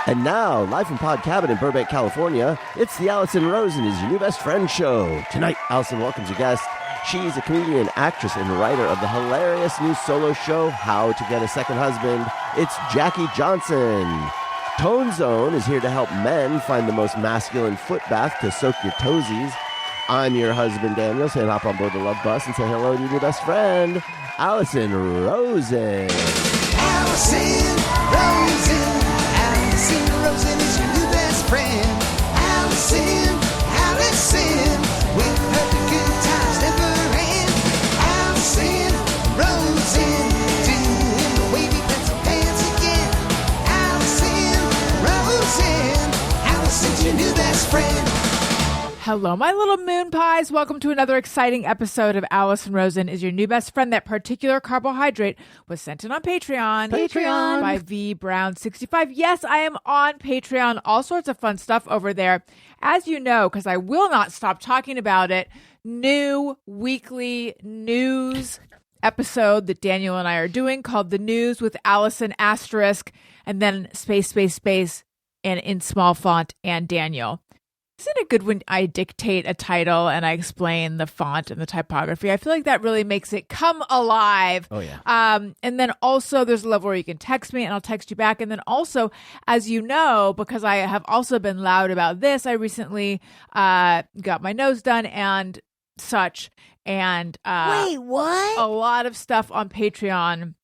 And now, live from Pod Cabin in Burbank, California, it's the Allison Rosen is Your New Best Friend show. Tonight, Allison welcomes a guest. She's a comedian, actress, and writer of the hilarious new solo show, How to Get a Second Husband. It's Jackie Johnson. Tone Zone is here to help men find the most masculine foot bath to soak your toesies. I'm your husband, Daniel, saying hop on board the love bus and say hello to your new best friend, Allison Rosen. Allison Rosen. Allison Rosen is your new best friend. Allison, with her the good times never end. Allison Rosen, doing the wavy pencil dance again. Allison's your new best friend. Hello, my little moon pies. Welcome to another exciting episode of Allison Rosen is Your New Best Friend. That particular carbohydrate was sent in on Patreon. By V Brown 65. Yes, I am on Patreon. All sorts of fun stuff over there. As you know, because I will not stop talking about it, new weekly news episode that Daniel and I are doing called The News with Allison asterisk and then space, and in small font and Daniel. Isn't it good when I dictate a title and I explain the font and the typography? I feel like that really makes it come alive. Oh, yeah. And then also there's a level where you can text me and I'll text you back. And then also, as you know, because I have also been loud about this, I recently got my nose done and such. And Wait, what? A lot of stuff on Patreon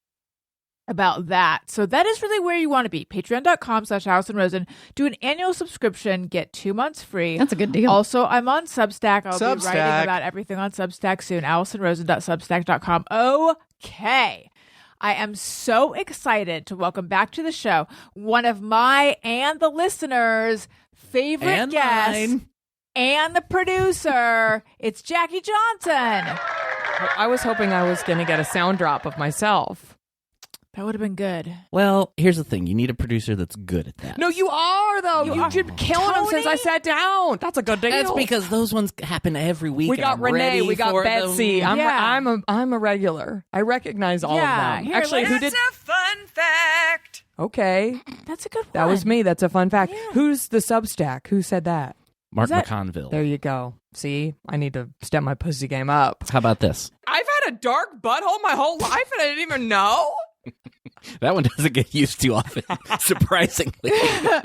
about that. So that is really where you want to be. Patreon.com/AllisonRosen. Do an annual subscription, get 2 months free. That's a good deal. Also, I'm on Substack. I'll be writing about everything on Substack soon. AllisonRosen.substack.com. Okay. I am so excited to welcome back to the show one of my and the listeners' favorite guests. Mine. And the producer. It's Jackie Johnson. I was hoping I was going to get a sound drop of myself. That would have been good. Well, here's the thing. You need a producer that's good at that. No, you are, though. You've been killing them since I sat down. That's a good deal. That's because those ones happen every week. We got Renee. We got Betsy. I'm a regular. I recognize all of them. Here, Actually, who did? That's a fun fact. Okay. That's a good one. That was me. That's a fun fact. Yeah. Who's the Substack? Who said that? Mark McConville. There you go. See? I need to step my pussy game up. How about this? I've had a dark butthole my whole life and I didn't even know. That one doesn't get used too often, surprisingly. I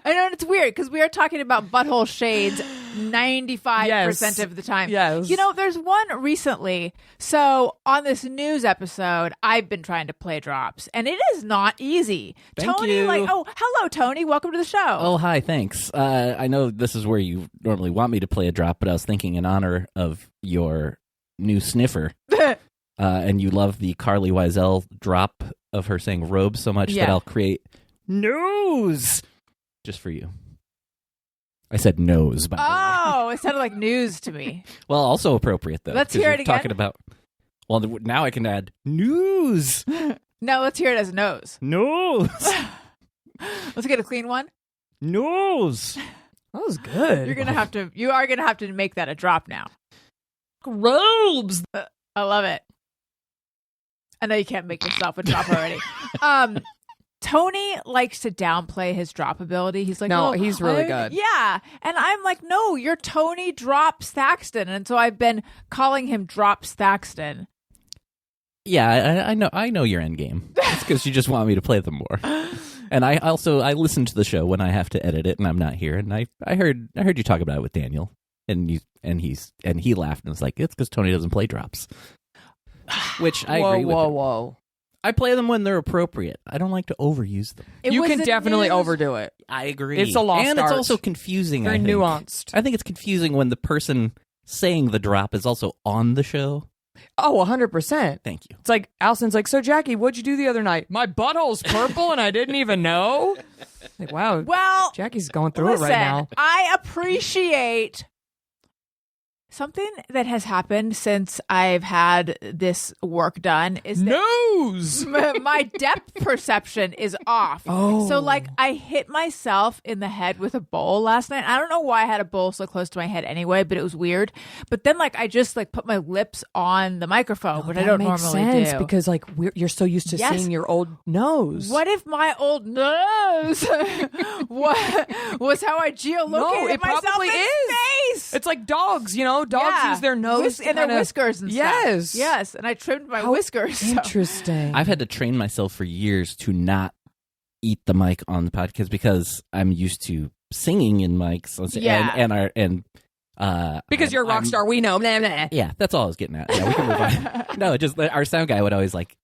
know it's weird because we are talking about butthole shades 95% of the time. Yes. You know, there's one recently. So on this news episode, I've been trying to play drops, and it is not easy. Thank Tony, you. hello, Tony. Welcome to the show. Oh, hi, thanks. I know this is where you normally want me to play a drop, but I was thinking in honor of your new sniffer, and you love the Carly Wiesel drop of her saying robe so much that I'll create news just for you. I said nose, by the way. Oh, it sounded like news to me. Well, also appropriate, though. Let's 'cause hear you're it again. Talking about, well, now I can add news. No, let's hear it as nose. Nose. Let's get a clean one. Nose. That was good. You are gonna have to make that a drop now. Robes. I love it. I know you can't make yourself a drop already. Tony likes to downplay his drop ability. He's like, No, "Oh, he's really good." Yeah. And I'm like, no, you're Tony Drops Thaxton. And so I've been calling him Drops Thaxton. Yeah, I know your end game. It's because you just want me to play them more. And I listen to the show when I have to edit it and I'm not here. And I heard you talk about it with Daniel, and he laughed and was like, it's because Tony doesn't play drops. Which I agree with. Whoa. I play them when they're appropriate. I don't like to overuse them. You can definitely overdo it. I agree. It's a lost and art. it's also confusing. Very nuanced. I think it's confusing when the person saying the drop is also on the show. Oh, 100%. Thank you. It's like, Allison's like, so Jackie, what'd you do the other night? My butthole's purple and I didn't even know. Like, wow. Well, Jackie's going through listen, it right now. I appreciate Something that has happened since I've had this work done is that Nose. my depth perception is off. Oh. So like I hit myself in the head with a bowl last night. I don't know why I had a bowl so close to my head anyway, but it was weird. But then like I just like put my lips on the microphone, which I don't normally do. Because like you're so used to seeing your old nose. What if my old nose was how I geolocated myself probably in is. space? It's like dogs, Dogs use their nose and their whiskers and yes. stuff. Yes, and I trimmed my whiskers. so- Interesting. I've had to train myself for years to not eat the mic on the podcast because I'm used to singing in mics. Because you're a rock star, we know. Blah, blah. Yeah, that's all I was getting at. Yeah, we can move on. No, just our sound guy would always like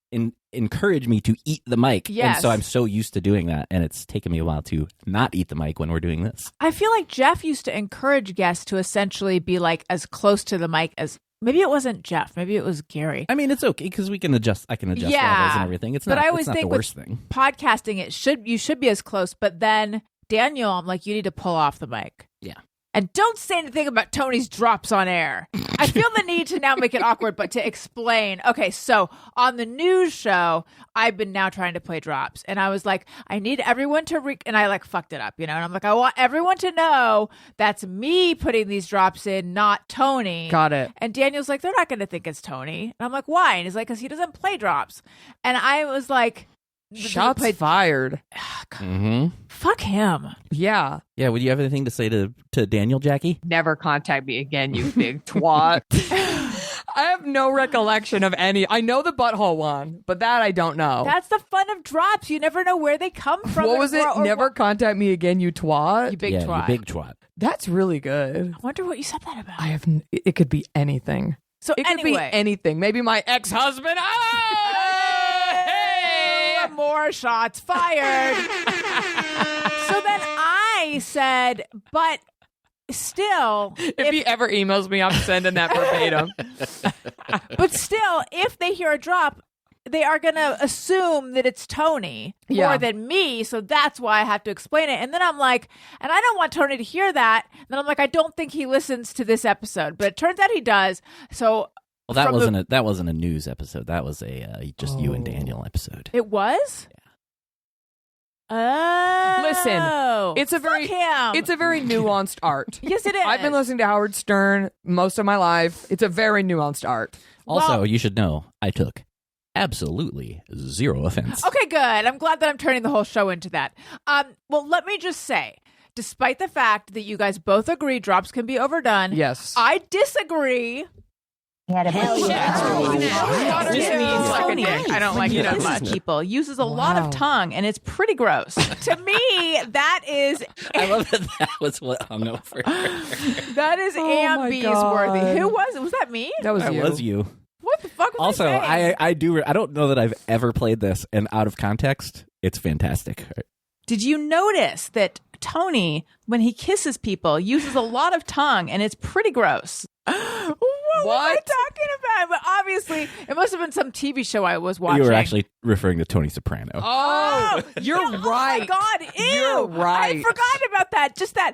encourage me to eat the mic. Yes. And so I'm so used to doing that, and it's taken me a while to not eat the mic when we're doing this. I feel like Jeff used to encourage guests to essentially be like as close to the mic as maybe it wasn't Jeff, maybe it was Gary. I mean, it's okay because I can adjust levels and everything. It's but not, I always it's not think the worst thing. Podcasting, you should be as close. But then Daniel, I'm like, you need to pull off the mic. Yeah. And don't say anything about Tony's drops on air. I feel the need to now make it awkward, but to explain. Okay, so on the news show, I've been now trying to play drops. And I was like, I need everyone to and I like fucked it up, And I'm like, I want everyone to know that's me putting these drops in, not Tony. Got it. And Daniel's like, they're not going to think it's Tony. And I'm like, why? And he's like, because he doesn't play drops. And I was like, shots fired. Mm-hmm. Fuck him. Yeah. Yeah, would you have anything to say to Daniel, Jackie? Never contact me again, you big twat. I have no recollection of any. I know the butthole one, but that I don't know. That's the fun of drops. You never know where they come from. What was it? Never contact me again, you twat. You big yeah, twat. You big twat. That's really good. I wonder what you said that about. I have. It could be anything. So it could be anything. Maybe my ex-husband. More shots fired. So then I said, but still, if he ever emails me, I'm sending that verbatim. But still, if they hear a drop, they are going to assume that it's Tony more than me. So that's why I have to explain it. And then I'm like, and I don't want Tony to hear that. And then I'm like, I don't think he listens to this episode, but it turns out he does. So. Well, that wasn't a news episode. That was a just you and Daniel episode. It was? Yeah. Listen, it's a very nuanced art. Yes, it is. I've been listening to Howard Stern most of my life. It's a very nuanced art. Also, you should know I took absolutely zero offense. Okay, good. I'm glad that I'm turning the whole show into that. Well, let me just say, despite the fact that you guys both agree drops can be overdone, yes, I disagree. I don't like it as much. People uses a lot of tongue, and it's pretty gross. To me, that is. I love that was what hung over. That is Ambies worthy. Who was it? Was that me? That was Was you. What the fuck? Was also, I don't know that I've ever played this, and out of context, it's fantastic. Did you notice that Tony, when he kisses people, uses a lot of tongue, and it's pretty gross? What am I talking about? But obviously, it must have been some TV show I was watching. You were actually referring to Tony Soprano. Oh, you're right. Oh my God, ew. You're right. I forgot about that. Just that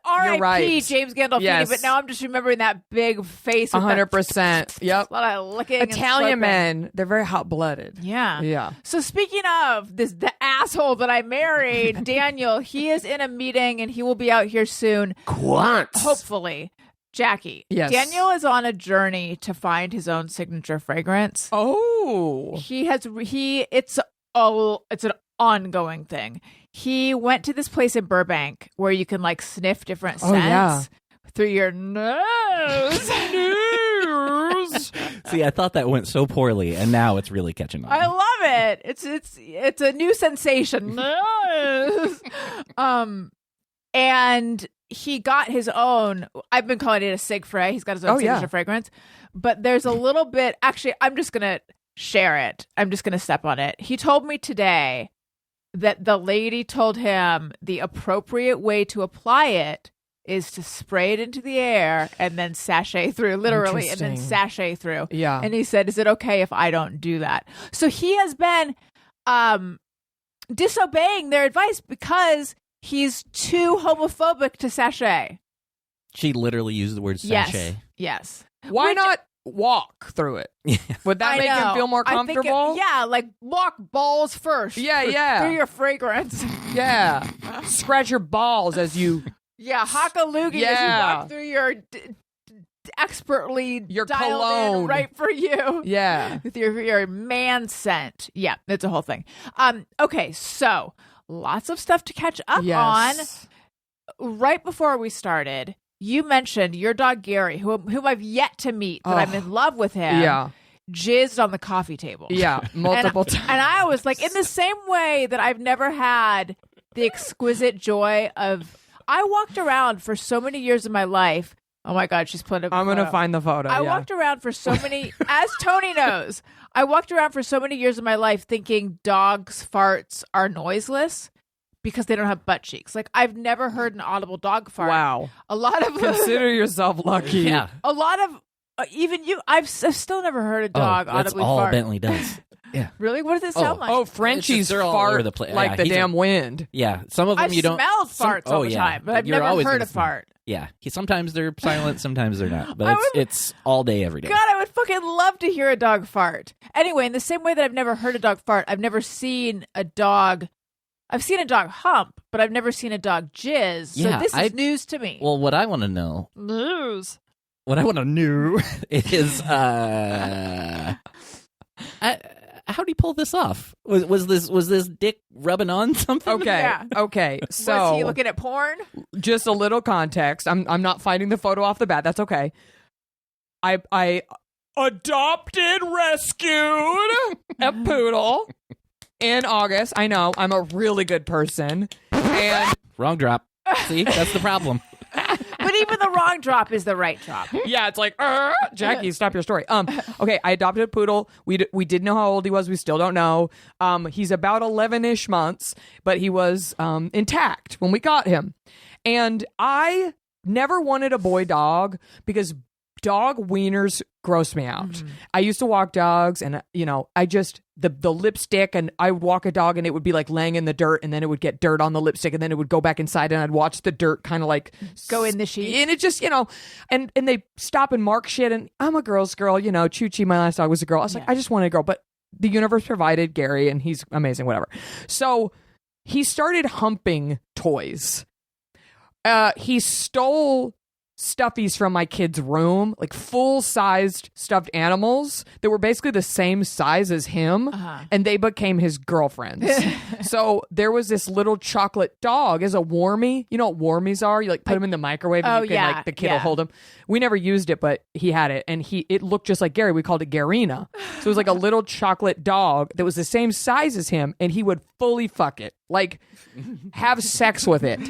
R.I.P. right. James Gandolfini. Yes. But now I'm just remembering that big face. 100%. Yep. A lot of licking. Italian and men, they're very hot-blooded. Yeah. Yeah. So speaking of the asshole that I married, Daniel, he is in a meeting and he will be out here soon. QUINCE. Hopefully. Jackie. Yes. Daniel is on a journey to find his own signature fragrance. Oh. It's an ongoing thing. He went to this place in Burbank where you can like sniff different scents through your nose. See, I thought that went so poorly, and now it's really catching on. I love it. It's a new sensation. And he got his own. I've been calling it a Sig Frey. He's got his own signature fragrance. But there's a little bit. Actually, I'm just gonna share it. I'm just gonna step on it. He told me today that the lady told him the appropriate way to apply it is to spray it into the air and then sashay through, literally, and then sashay through. Yeah. And he said, is it okay if I don't do that? So he has been disobeying their advice because he's too homophobic to sashay. She literally used the word sashay. Yes. Why not walk through it? Would that make him feel more comfortable? Like walk balls first. Yeah. Through your fragrance. Yeah. Scratch your balls as you... Yeah, hock a loogie as you walk through your expertly your dialed cologne. in right for you. Yeah. With your man scent. Yeah, it's a whole thing. Okay, so lots of stuff to catch up on. Right before we started, you mentioned your dog Gary, whom I've yet to meet, but I'm in love with him. Yeah. Jizzed on the coffee table. Yeah, multiple times. And I was like, in the same way that I've never had the exquisite joy of... I walked around for so many years of my life. Oh my God, she's put a I'm going to find the photo. I walked around for so many, as Tony knows, I walked around for so many years of my life thinking dogs' farts are noiseless because they don't have butt cheeks. Like, I've never heard an audible dog fart. Wow. A lot of... Consider yourself lucky. Yeah. A lot of... even you... I've still never heard a dog that's audibly all fart. Bentley does. Yeah. Really? What does it sound like? Oh, Frenchies they're all over fart the place. like Yeah, the he's damn wind. Yeah. Some of them I've you don't... smelled farts all the time, but I've You're never always heard gonna a smell. fart. Yeah. Sometimes they're silent, sometimes they're not. But it's all day, every day. God, I would fucking love to hear a dog fart. Anyway, in the same way that I've never heard a dog fart, I've never seen a dog... I've seen a dog hump, but I've never seen a dog jizz. So Yeah, this is news to me. Well, what I want to know... News. What I want to know is... how do you pull this off? Was this dick rubbing on something? Okay. Yeah. Okay. So Was he looking at porn? just a little context. I'm not finding the photo off the bat. That's okay. I adopted, rescued a poodle in August. I know. I'm a really good person. And Wrong drop. See, that's the problem. But even the wrong drop is the right drop. yeah, it's like, Jackie, stop your story. Okay, I adopted a poodle. We didn't know how old he was. We still don't know. He's about 11-ish months, but he was intact when we got him. And I never wanted a boy dog because dog wieners gross me out. I used to walk dogs and, I just, the lipstick, and I would walk a dog and it would be like laying in the dirt, and then it would get dirt on the lipstick, and then it would go back inside, and I'd watch the dirt kind of like Go in the sheet. and it just, and they stop and mark shit, and I'm a girl's girl, Choo-Choo, my last dog, was a girl. I was like, I just wanted a girl, but the universe provided Gary, and he's amazing, whatever. So he started humping toys. He stole stuffies from my kid's room, like full-sized stuffed animals that were basically the same size as him, and they became his girlfriends. So there was this little chocolate dog as a warmie. You know what warmies are? You like put them in the microwave, and the kid will hold them. We never used it, but he had it, and it looked just like Gary. We called it Garina. So it was like a little chocolate dog that was the same size as him, and he would fully fuck it, like have sex with it,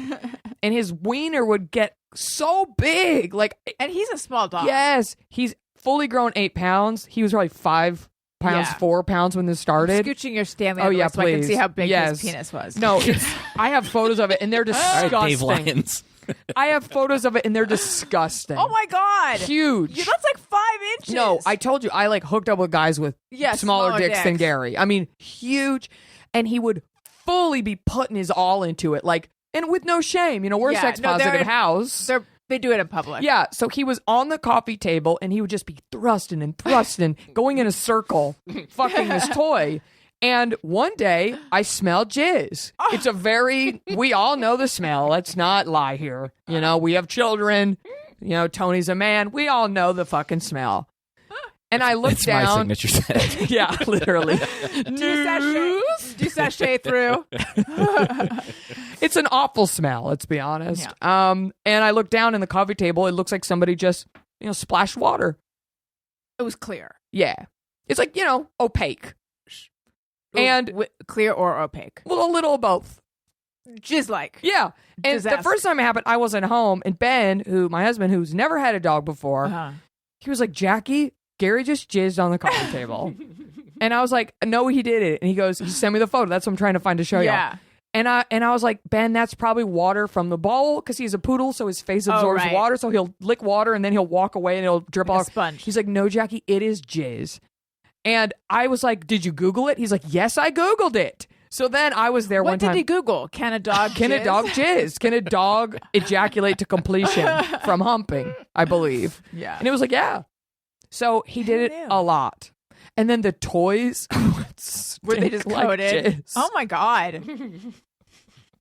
and his wiener would get so big, And he's a small dog. yes, he's fully grown 8 pounds. He was probably 5 pounds, 4 pounds when this started. Scooching your Stanley Oh, yeah, so I can please. see how big Yes. his penis was. No, I have photos of it, and they're All right, disgusting. Dave Lyons. I have photos of it, and they're disgusting. Oh my God. Huge. Yeah, that's like 5 inches. No, I told you, I hooked up with guys with smaller dicks than Gary. I mean, huge. And he would fully be putting his all into it, and with no shame. We're a sex positive house. They do it in public. Yeah, so he was on the coffee table, and he would just be thrusting and thrusting, going in a circle, fucking this toy. And one day, I smelled jizz. It's we all know the smell. Let's not lie here. We have children. Tony's a man. We all know the fucking smell. And I looked It's down. my signature set. Yeah, literally. Do you sashay through? It's an awful smell, let's be honest. Yeah. And I look down in the coffee table. It looks like somebody just, splashed water. It was clear. Yeah. It's like, opaque. And clear or opaque. well, a little of both. Jizz-like. Yeah. And the Jizz-esque. first time it happened, I wasn't home. And Ben, my husband, who's never had a dog before, he was like, Jackie, Gary just jizzed on the coffee table. And I was like, no, he did it. And he goes, he sent me the photo. That's what I'm trying to find to show you. Yeah. And I was like, Ben, that's probably water from the bowl, because he's a poodle, so his face absorbs right. water, so he'll lick water and then he'll walk away and it'll drip Like a off. sponge. He's like, no, Jackie, it is jizz. And I was like, did you Google it? He's like, yes, I Googled it. So then I was there one What time. did he Google? Can a dog Can a jizz? dog jizz? Can a dog ejaculate to completion from humping? I believe. Yeah. And it was like, yeah. So he did it knew? a lot. And then the toys Were they just like coated? jizz. Oh my God.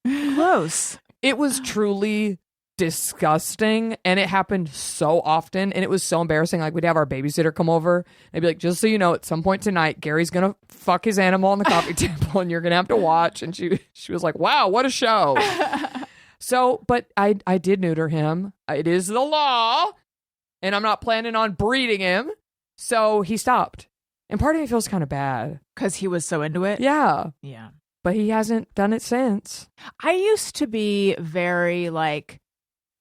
Gross. It was truly disgusting, and it happened so often, and it was so embarrassing. Like, we'd have our babysitter come over and be like, just so you know, at some point tonight, Gary's gonna fuck his animal on the coffee table, and you're gonna have to watch. And she was like, wow, what a show. So, but I did neuter him. It is the law, and I'm not planning on breeding him. So he stopped, and part of me feels kind of bad. Because he was so into it? Yeah, Yeah. but he hasn't done it since. I used to be very like,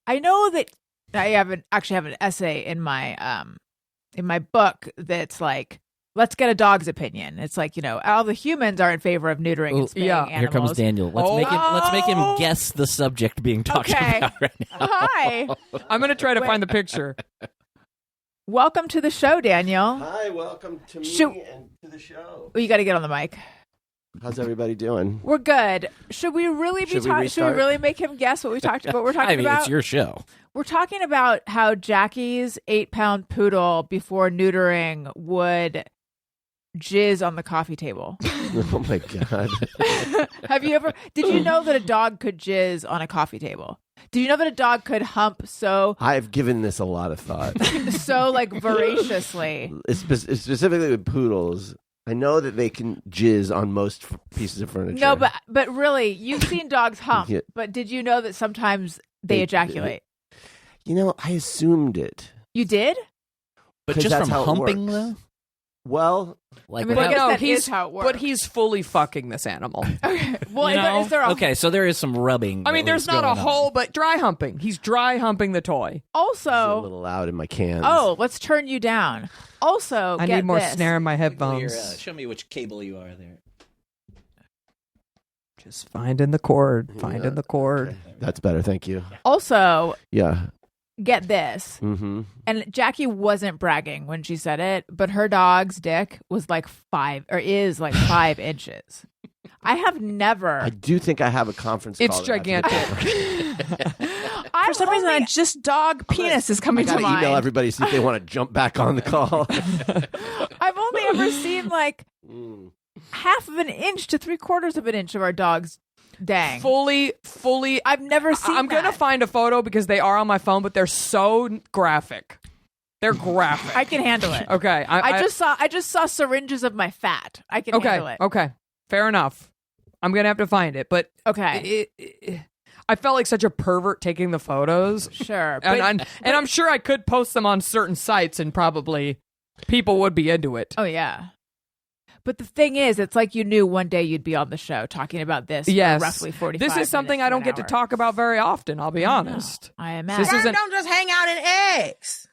I know that I actually have an essay in my book that's like, let's get a dog's opinion. It's like, all the humans are in favor of neutering and spaying animals. Here comes Daniel. Let's make him guess the subject being talked Okay. about right now. Hi. I'm gonna try to find the picture. Welcome to the show, Daniel. Hi, welcome to me Shoot. and to the show. Oh, you got to get on the mic. How's everybody doing? We're good. Should we really be Should we talking? Should we restart? really make him guess what we're talking I mean, about? it's your show. We're talking about how Jackie's 8-pound poodle before neutering would jizz on the coffee table. Oh my God. Did you know that a dog could jizz on a coffee table? Did you know that a dog could hump so I've given this a lot of thought. like voraciously? Specifically with poodles. I know that they can jizz on most pieces of furniture. No, but really, you've seen dogs hump. Yeah. But did you know that sometimes they ejaculate? I assumed it. You did? But 'Cause just that's from how it humping, works. though? Well, Like, I mean, But I guess no, that he's is how it works. But he's fully fucking this animal. Well, You know? is there a okay, so there is some rubbing. I mean, there's not a whole, but dry humping. He's dry humping the toy. it's a also? little loud in my cans. Oh, let's turn you down. Also, I get need more this. snare in my headphones. Show me which cable you are there. Just finding the cord. Finding the cord. Okay. That's better. Thank you. Also, Yeah. get this. Mm-hmm. And Jackie wasn't bragging when she said it, but her dog's dick was like 5 inches. I have never. I do think I have a conference call. It's gigantic. For For some reason, just dog penis is I coming to gotta mind. email everybody, see if they want to jump back on the call. I've only ever seen like Mm. half of an inch to 3/4 of an inch of our dog's dang. fully. I've never seen. I'm gonna that. find a photo because they are on my phone, but they're so graphic. They're graphic. I can handle it. Okay. I just saw syringes of my fat. I can handle it. Okay. Fair enough. I'm gonna have to find it, but Okay. I felt like such a pervert taking the photos, Sure. and I'm sure I could post them on certain sites, and probably people would be into it. Oh yeah. But the thing is, it's like you knew one day you'd be on the show talking about this Yes, for roughly 45 This is something minutes I don't get to an hour. talk about very often. I'll be honest. I imagine. This isn't. Don't just hang out in eggs.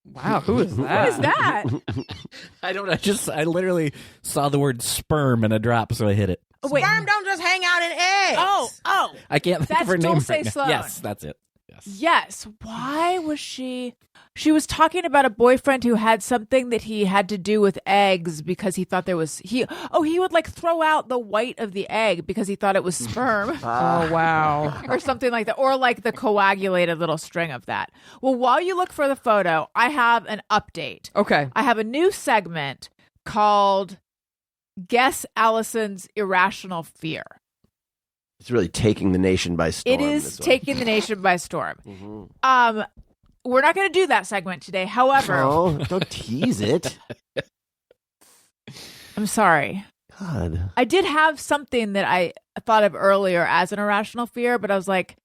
Wow, who is that? What is that? I don't know. I literally saw the word sperm in a drop, so I hit it. Oh, wait. Sperm don't just hang out in eggs. Oh. I can't think That's of her name Dulce right now. Sloan. Yes, that's it. Yes. Yes. Why was she? She was talking about a boyfriend who had something that he had to do with eggs because he thought there was he would like throw out the white of the egg because he thought it was sperm Oh wow. or something like that, or like the coagulated little string of that. Well, while you look for the photo, I have an update. Okay. I have a new segment called Guess Allison's Irrational Fear. It's really taking the nation by storm. It is this one. taking the nation by storm. Mhm. We're not going to do that segment today. However, Oh, don't tease it. I'm sorry. God. I did have something that I thought of earlier as an irrational fear, but I was like,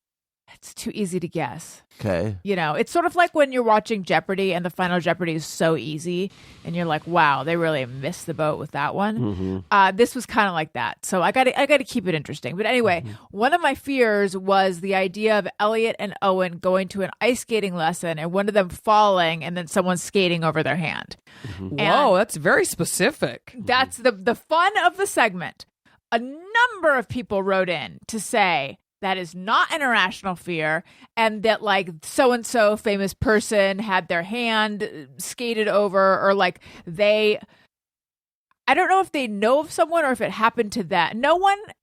it's too easy to guess. Okay. It's sort of like when you're watching Jeopardy and the final Jeopardy is so easy and you're like, wow, they really missed the boat with that one. This was kind of like that. So I got to keep it interesting. But anyway, one of my fears was the idea of Elliot and Owen going to an ice skating lesson and one of them falling and then someone skating over their hand. Whoa, that's very specific. That's the fun of the segment. A number of people wrote in to say that is not an irrational fear and that like so-and-so famous person had their hand skated over or like I I don't know if they know of someone or if it happened to that.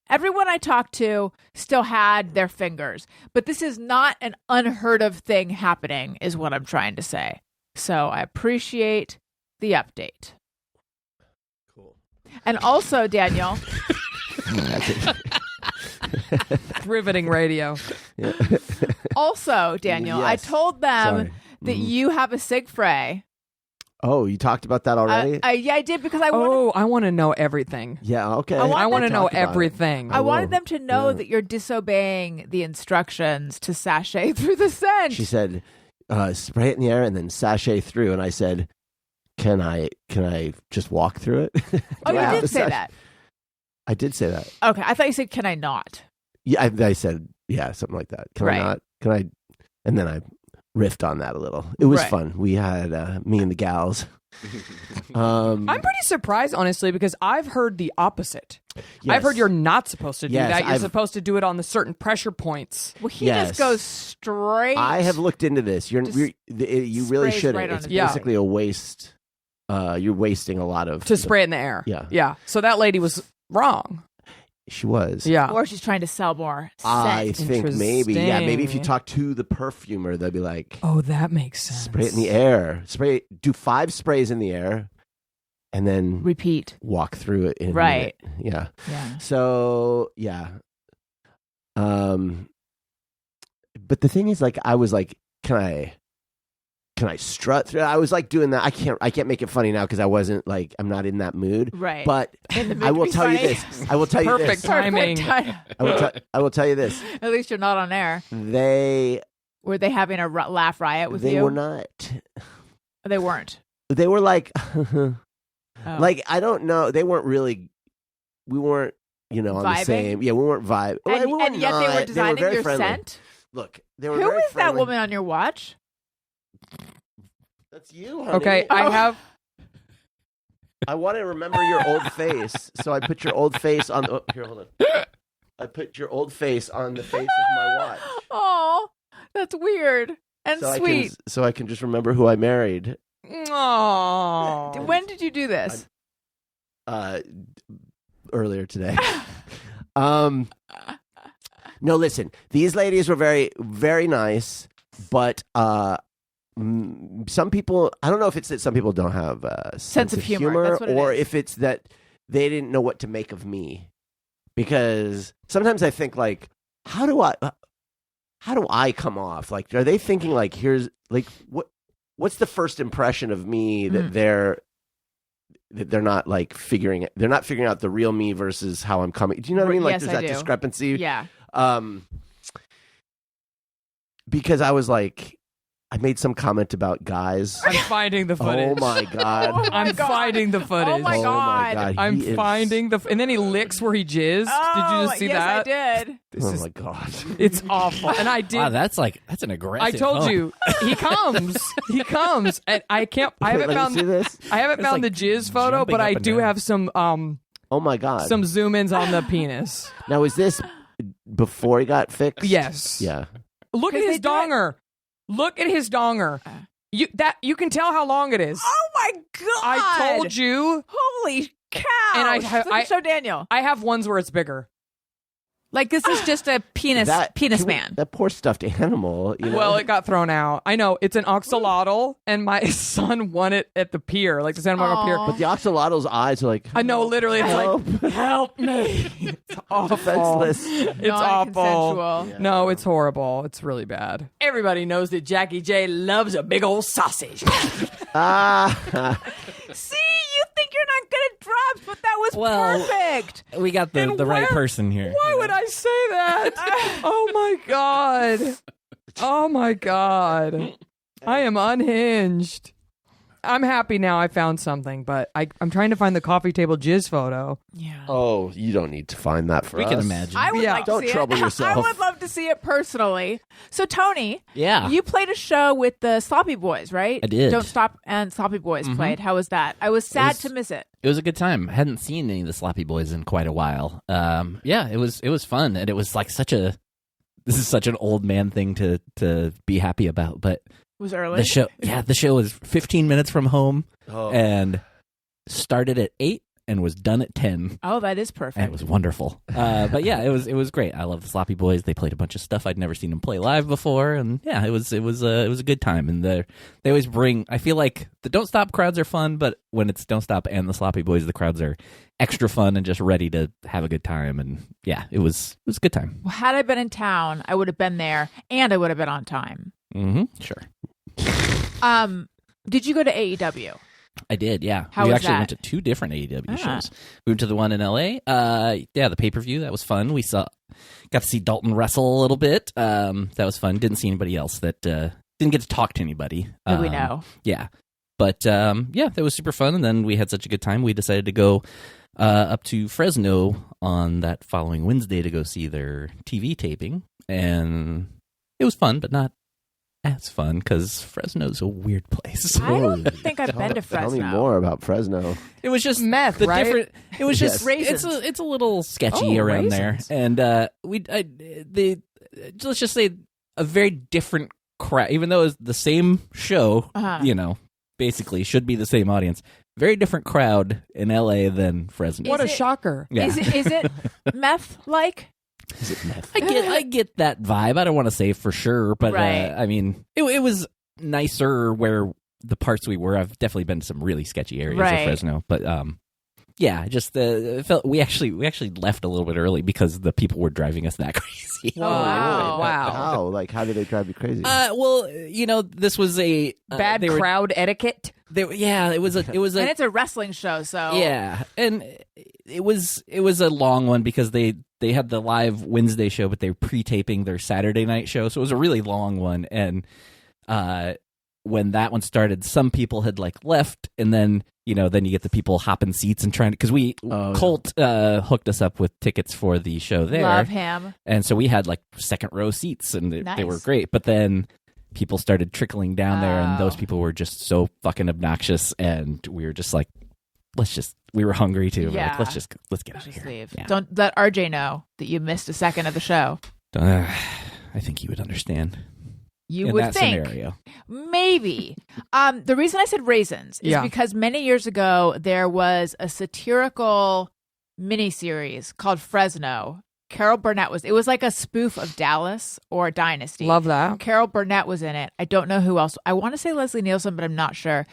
Everyone I talked to still had their fingers, but this is not an unheard of thing happening, is what I'm trying to say. So I appreciate the update. Cool. And also, Daniel. Riveting radio. Also, Daniel, I Yes. told them Sorry. that you have a sig fray. Oh, you talked about that already? Yeah, I did because I wanted. I want to know everything. Yeah, okay. I want to know Talk about it. everything. I wanted will. them to know that you're disobeying the instructions to sashay through the scent. She said, spray it in the air and then sashay through. And I said, can I just walk through it? Oh, Do I have you to did say that. I did say that. Okay, I thought you said, "Can I not?" Yeah, I said, yeah, something like that. Can Right. I not? Can I? And then I riffed on that a little. It was Right. fun. We had me and the gals. I'm pretty surprised, honestly, because I've heard the opposite. Yes. I've heard you're not supposed to do Yes, that. You're I've- supposed to do it on the certain pressure points. Well, he Yes. just goes straight. I have looked into this. You really sprays shouldn't. right on It's it. Yeah. basically a waste. You're wasting a lot of To spray it in the air. Yeah. Yeah. So that lady was wrong. She was. Yeah. or she's trying to sell more I scent. think maybe. Yeah, maybe if you Interesting. talk to the perfumer, they'll be like, Oh, that makes sense. spray it in the air. Do 5 sprays in the air, and then Repeat. walk through it. In a Right. minute. Yeah. Yeah. So yeah. But the thing is, like, I was like, can I strut through? I was like doing that. I can't make it funny now because I wasn't like, I'm not in that mood. Right. But In the mood I to will be tell you funny. this. I will tell you Perfect this. timing. I will tell you this. At least you're not on air. They Were they having a laugh riot with they you? were not. They weren't. They were like, Oh. like, I don't know. They weren't really. We weren't, on Vibing? the same. Yeah, we weren't vibe. And, we were and yet they not. were designing very your friendly. scent. Look, they were. Who very is that friendly. woman on your watch? That's you, honey. Okay, I have. I want to remember your old face, so I put your old face on. Oh, here, hold on. I put your old face on the face of my watch, Oh, that's weird and so sweet. I can just remember who I married. Oh. When did you do this? Earlier today. No, listen. These ladies were very, very nice, but some people. I don't know if it's that some people don't have sense of humor. That's what it or is. if it's that they didn't know what to make of me. Because sometimes I think, like, how do I come off? Like, are they thinking, like, here's like what's the first impression of me that they're not like figuring out the real me versus how I'm coming. Do you know what I mean? Like, Yes, there's I that do. discrepancy. Yeah. Because I was like, I made some comment about guys. I'm finding the footage. Oh my god. Oh my I'm God. finding the footage. Oh my Oh my God. god. I'm He is- finding the. And then he licks where he jizzed. Did you just see yes, that? I did. This Oh is. my god. It's awful. And I did. Wow, that's an aggressive. I told hump. you he comes. He comes, and I can't. I Wait, haven't let me found. see this. I haven't It's found like the jizz photo, jumping but I up and do down. have some Oh my god. some zoom ins on the penis. Now, is this before he got fixed? Yes. Yeah. Look at 'Cause his they do it- donger. Look at his donger. You can tell how long it is. Oh my God. I told you. Holy cow. And Let me show Daniel. I have ones where it's bigger. Like, this is just a penis man. That poor stuffed animal. Well, it got thrown out. I know it's an oxalotl, and my son won it at the pier, like the Santa Monica Pier. Aw. But the oxalotl's eyes are like, I know, literally, it's help. like, help me. It's awful. Defenseless. It's awful. Non-consensual. No, it's horrible. It's really bad. Everybody knows that Jackie J loves a big old sausage. Ah. See, you think you're not good at drops, but that was Well, perfect. We got the And right where- person here. Why would I say that? Oh my God. Oh my God. I am unhinged. I'm happy now I found something, but I'm trying to find the coffee table jizz photo. Yeah. Oh, you don't need to find that for We us. can imagine. I would Yeah. like to Don't see trouble it. yourself. I would love to see it personally. So, Tony, Yeah. you played a show with the Sloppy Boys, right? I did. Don't Stop and Sloppy Boys played. How was that? I was sad to miss it. It was a good time. I hadn't seen any of the Sloppy Boys in quite a while. Yeah, it was fun, and it was like this is such an old man thing to be happy about. But It was early. the show was 15 minutes from home Oh. and started at 8 and was done at 10. Oh, that is perfect. And it was wonderful. But yeah, it was great. I love the Sloppy Boys. They played a bunch of stuff I'd never seen them play live before, and yeah, it was a good time. And they always bring. I feel like the Don't Stop crowds are fun, but when it's Don't Stop and the Sloppy Boys, the crowds are extra fun and just ready to have a good time. And yeah, it was a good time. Well, had I been in town, I would have been there, and I would have been on time. Mm-hmm. Sure. Did you go to AEW? I did, yeah. How we was actually that? went to 2 different AEW shows. We went to the one in LA. The pay-per-view, that was fun. Got to see Dalton wrestle a little bit. That was fun. Didn't see anybody else that didn't get to talk to anybody. That we know. Yeah. But that was super fun, and then we had such a good time we decided to go up to Fresno on that following Wednesday to go see their TV taping. And it was fun, but not as fun because Fresno's a weird place. I don't think I've been to Fresno. Tell me more about Fresno. It was just meth, right? It was just Raisins. it's a little sketchy around raisins. there, and let's just say a very different crowd. Even though it's the same show, basically should be the same audience. Very different crowd in LA than Fresno. What a shocker! Yeah. Is it meth like? Is it meth? I get that vibe. I don't want to say for sure, but Right. I mean, it was nicer where the parts we were. I've definitely been to some really sketchy areas Right. of Fresno, but just it felt we actually left a little bit early because the people were driving us that crazy. Whoa. wow. Wow. How? Like, how did they drive you crazy? This was a Bad crowd etiquette. it was a And it's a wrestling show, so yeah, and it was a long one because they had the live Wednesday show, but they were pre-taping their Saturday night show, so it was a really long one. And when that one started, some people had left, and then you get the people hopping seats and trying to because Colt hooked us up with tickets for the show there. love him. And so we had second row seats, and they were Nice. great. But then people started trickling down there, and those Oh. people were just so fucking obnoxious, and we were just we were hungry too. Yeah. We're let's get out of Just here. leave. Yeah. Don't let RJ know that you missed a second of the show. I think he would understand. You in would that think. scenario. Maybe. The reason I said raisins is Yeah. because many years ago there was a satirical miniseries called Fresno. Carol Burnett it was like a spoof of Dallas or Dynasty. Love that. Carol Burnett was in it. I don't know who else. I want to say Leslie Nielsen, but I'm not sure.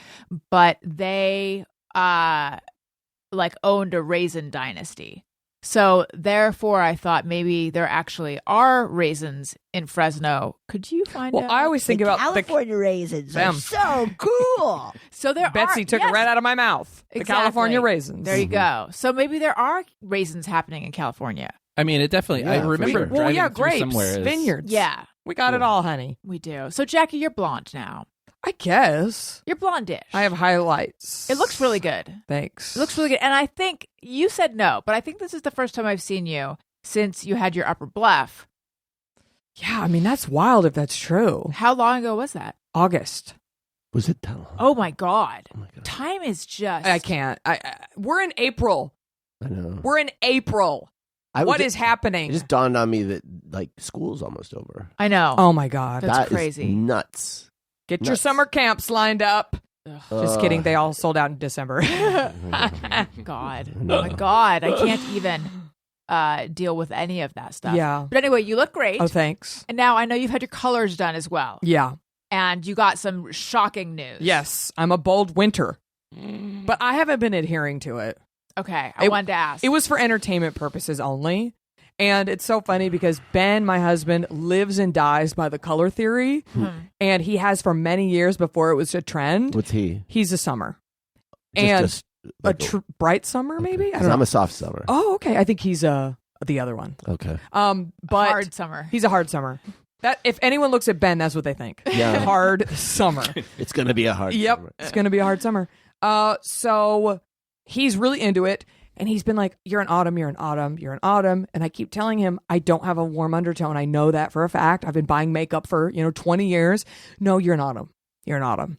But they owned a raisin dynasty. So therefore, I thought maybe there actually are raisins in Fresno. Could you find out? Well, I always think about California raisins Bam. are so cool. So there Betsy are, took yes, it right out of my mouth. The exactly. California raisins. There you go. So maybe there are raisins happening in California. I mean, it definitely. Yeah, I for remember sure. driving Well, yeah, through grapes, somewhere. vineyards. Yeah, We got it all, honey. we do. So Jackie, you're blonde now. I guess. You're blondish. I have highlights. It looks really good. Thanks. It looks really good. And I think you said no, but I think this is the first time I've seen you since you had your upper bluff. Yeah, I mean, that's wild if that's true. How long ago was that? August. Was it that long? Oh my God. Oh my God. Time is just. I can't. We're in April. I know. We're in April. What is happening? It just dawned on me that school's almost over. I know. Oh my God. That's That is crazy. nuts. Get your nuts. summer camps lined up. Just kidding. They all sold out in December. God. Oh my God. I can't even deal with any of that stuff. Yeah. But anyway, you look great. Oh, thanks. And now I know you've had your colors done as well. Yeah. And you got some shocking news. Yes. I'm a bold winter. But I haven't been adhering to it. Okay. I wanted to ask. It was for entertainment purposes only. And it's so funny because Ben, my husband, lives and dies by the color theory. And he has for many years before it was a trend. What's he? He's a summer. Just And bright summer, maybe? I don't know. I'm a soft summer. Oh, okay. I think he's the other one. Okay. But hard summer. he's a hard summer. That if anyone looks at Ben, that's what they think. Yeah. Hard summer. It's going to be a hard Yep. summer. It's going to be a hard summer. So he's really into it. And he's been like, you're an autumn, you're an autumn, you're an autumn. And I keep telling him, I don't have a warm undertone. I know that for a fact. I've been buying makeup for, 20 years. No, you're an autumn. You're an autumn.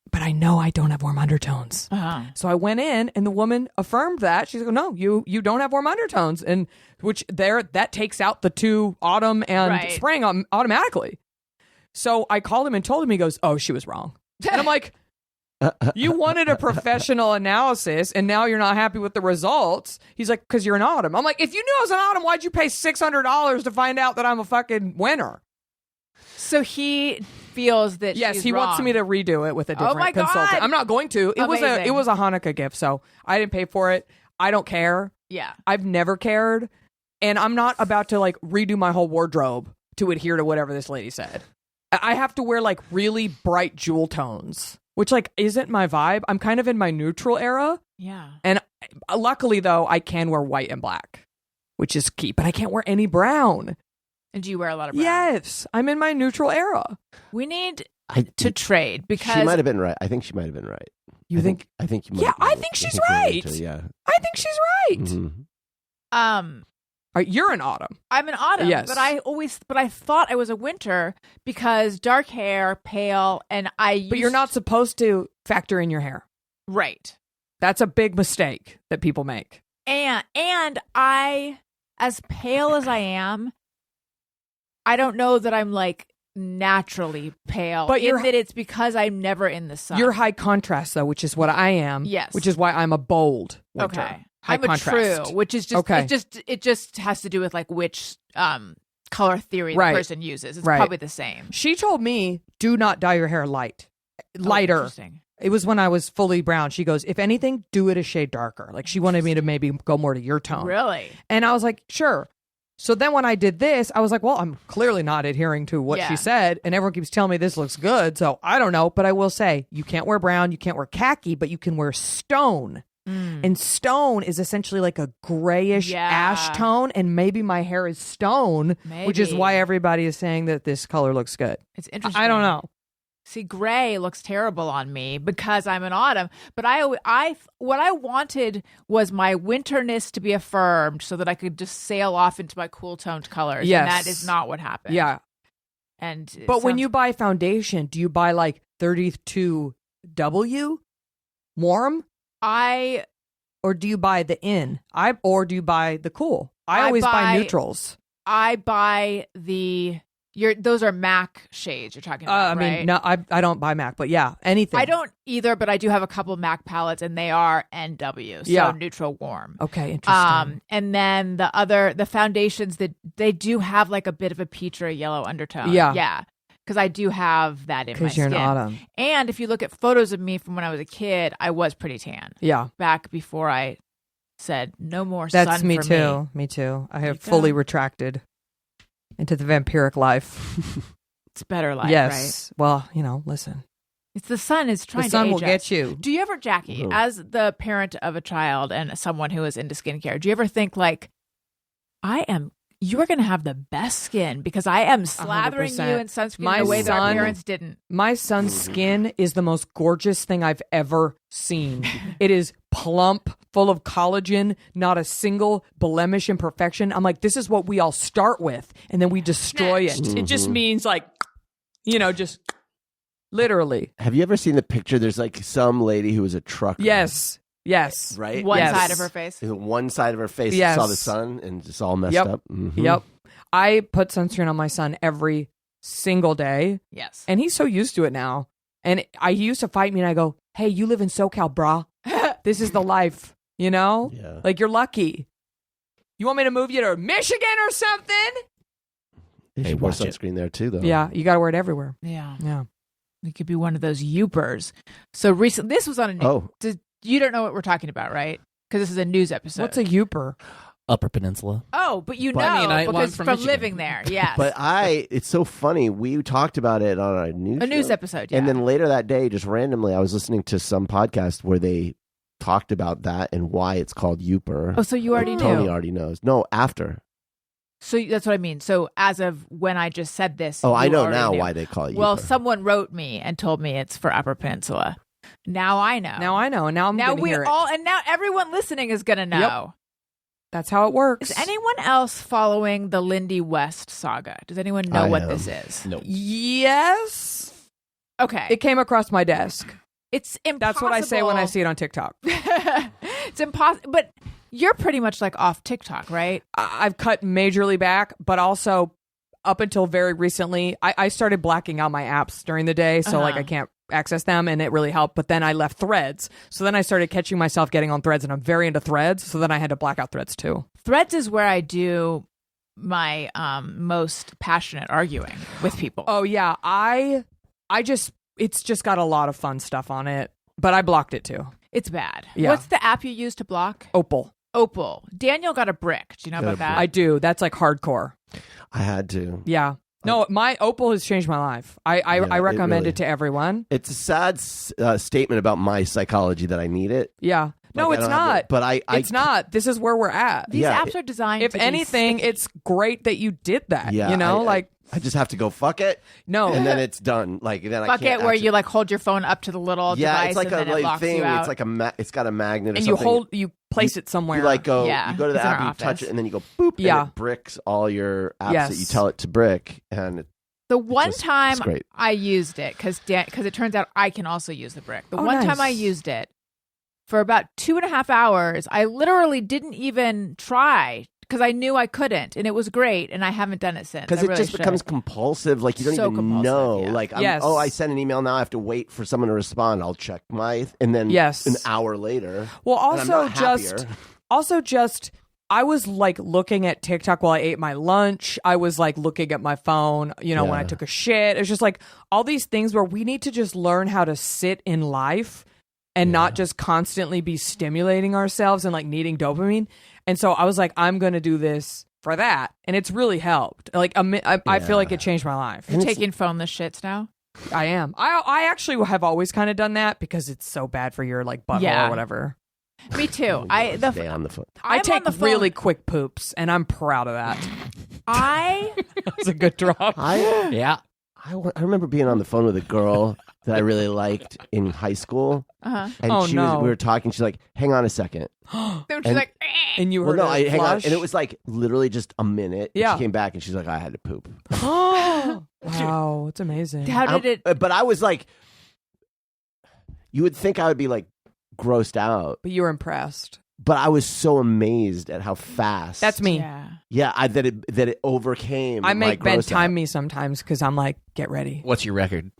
But I know I don't have warm undertones. So I went in and the woman affirmed that. She's like, no, you don't have warm undertones. And that takes out the two autumn and Right. spring automatically. So I called him and told him, he goes, oh, she was wrong. And I'm like, You wanted a professional analysis, and now you're not happy with the results. He's like, because you're an autumn. I'm like, if you knew I was an autumn, why'd you pay $600 to find out that I'm a fucking winner? So he feels that Yes, she's he wrong. wants me to redo it with a different my God. consultant. I'm not going to. It was Amazing. a Hanukkah gift, so I didn't pay for it. I don't care. Yeah. I've never cared, and I'm not about to like redo my whole wardrobe to adhere to whatever this lady said. I have to wear like really bright jewel tones, which like isn't my vibe. I'm kind of in my neutral era. Yeah. And luckily though, I can wear white and black, which is key, but I can't wear any brown. And do you wear a lot of brown? Yes, I'm in my neutral era. We need to trade because She might have been right. I think she might have been right. You think? I think you might Yeah, have been I think she's you're right. yeah. I think she's right. Mhm. All right, you're an autumn. I'm an autumn, Yes. but I thought I was a winter because dark hair, pale, and But you're not supposed to factor in your hair. right. That's a big mistake that people make. And I, as pale as I am, I don't know that I'm like naturally pale. But in that it's because I'm never in the sun. You're high contrast though, which is what I am. Yes. Which is why I'm a bold winter. okay. High I'm a contrast. true, which is just Okay. it just has to do with like which color theory Right. the person uses. It's Right. probably the same. She told me, do not dye your hair lighter. Interesting. It was when I was fully brown. She goes, if anything, do it a shade darker. Like she wanted me to maybe go more to your tone. Really? And I was like, sure. So then when I did this, I was like, well, I'm clearly not adhering to what Yeah. she said. And everyone keeps telling me this looks good. So I don't know. But I will say, you can't wear brown, you can't wear khaki, but you can wear stone. And stone is essentially like a grayish Yeah. ash tone. And maybe my hair is stone, which is Maybe. why everybody is saying that this color looks good. It's interesting. I don't know. See, gray looks terrible on me because I'm an autumn. But what I wanted was my winterness to be affirmed so that I could just sail off into my cool toned colors. Yes. And that is not what happened. Yeah. And it But when sounds- you buy foundation, do you buy like 32W warm? Or do you buy the in? Or do you buy the cool? I always buy neutrals. I buy those are MAC shades you're talking about, right? I mean, no, I don't buy MAC, but yeah, anything. I don't either, but I do have a couple MAC palettes, and they are NW, so Yeah. neutral warm. Okay, interesting. And then the foundations that they do have like a bit of a peach or a yellow undertone. Yeah. Because I do have that in my Because you're skin. an autumn. And if you look at photos of me from when I was a kid, I was pretty tan. Yeah, Back before I said no more that's sun me for too. Me too. I have you fully go. retracted into the vampiric life. It's better life, right? Yes. Well, listen. It's the sun is trying The sun to age will get us. you. Do you ever, Jackie, as the parent of a child and someone who is into skincare, do you ever think like, you are going to have the best skin because I am slathering 100%. you in sunscreen My in a way that our son- parents didn't. My son's skin is the most gorgeous thing I've ever seen. It is plump, full of collagen, not a single blemish imperfection. I'm like, this is what we all start with, and then we destroy it. It just means like, just literally. Have you ever seen the picture? There's like some lady who was a trucker. Yes. Right? One Yes. side of her face. One side of her face Yes. saw the sun and it's all messed Yep. up. Mhm. Yep. I put sunscreen on my son every single day, Yes. and he's so used to it now. And he used to fight me, and I go, hey, you live in SoCal, brah. This is the life, Yeah. Like, you're lucky. You want me to move you to Michigan or something? They Hey, should wear watch it. sunscreen there too, though. Yeah, you got to wear it everywhere. Yeah. Yeah. We could be one of those youpers. So recently, this was on a news. Oh. You don't know what we're talking about, right? Because this is a news episode. What's a youper? Upper Peninsula. Oh, but you know, But I mean, I'm because from from Michigan. living there, yes. But it's so funny. We talked about it on a news episode, yeah. And then later that day, just randomly, I was listening to some podcast where they talked about that and why it's called Youper. Oh, so you already Tony knew. already knows. No, after. So that's what I mean. So as of when I just said this, Oh, I you know already now knew. why they call it Well, Youper. someone wrote me and told me it's for Upper Peninsula. Now I know. Now I know, and now I'm now going to we hear it. all, and now everyone listening is going to know. That's how it works. Is anyone else following the Lindy West saga? Does anyone know I what am. this is? No. Yes. Okay. It came across my desk. It's impossible. That's what I say when I see it on TikTok. It's impossible. But you're pretty much like off TikTok, right? I've cut majorly back, but also up until very recently, I started blacking out my apps during the day. So like Uh-huh. I can't access them, and it really helped. But then I left Threads. So then I started catching myself getting on Threads, and I'm very into Threads. So then I had to black out Threads too. Threads is where I do my most passionate arguing with people. Oh yeah, it's just got a lot of fun stuff on it, but I blocked it too. It's bad. Yeah. What's the app you use to block? Opal. Daniel got a brick. Do you know about that? I do. That's like hardcore. I had to. Yeah. No, my Opal has changed my life. I recommend it to everyone. It's a sad statement about my psychology that I need it. Yeah. No, Like, it's I don't have not. it, but it's not. This is where we're at. These apps are designed If to be anything, sticky. it's great that you did that. Yeah, You know, I just have to go fuck it. No. And then it's done. Like then I fuck can't it where actually- you like hold your phone up to the little device it's like and then a it locks thing. you out. It's like it's got a magnet or and something. you place it somewhere. You like go. Yeah, You go to the it's in app, our you touch office. it, and then you go boop. Yeah. And it bricks all your apps Yes. that you tell it to brick, and The one just- time it's great. I used it, because it turns out I can also use the brick. The Oh, one nice. time I used it, for about 2.5 hours, I literally didn't even try because I knew I couldn't, and it was great, and I haven't done it since. because I it really just should. becomes compulsive. Like you don't So even compulsive, know. yeah. Like Yes. I sent an email now. I have to wait for someone to respond. I'll check and then Yes. an hour later. Well, and I'm not also happier. just I was like looking at TikTok while I ate my lunch. I was like looking at my phone, when I took a shit. It's just like all these things where we need to just learn how to sit in life and not just constantly be stimulating ourselves and like needing dopamine. And so I was like, I'm going to do this for that. And it's really helped. Like I feel like it changed my life. You're taking phoneless shits now? I am. I actually have always kind of done that because it's so bad for your like butthole Yeah. or whatever. Me too. Stay on the foot. I I'm take on the phone. really quick poops, and I'm proud of that. That's a good drop. Yeah. I remember being on the phone with a girl that I really liked in high school, Uh-huh. and Oh, no. we were talking. She's like, "Hang on a second." Then she's And- like, And you Well, heard no, her hang on, flush? and it was like literally just a minute. and Yeah. she came back and she's like, "I had to poop." Wow, it's amazing. how did it? But I was like, you would think I would be like grossed out, But you were impressed. but I was so amazed at how fast. That's me. Yeah. that it overcame. I my make Ben gross time out. me sometimes because I'm like, get ready. What's your record?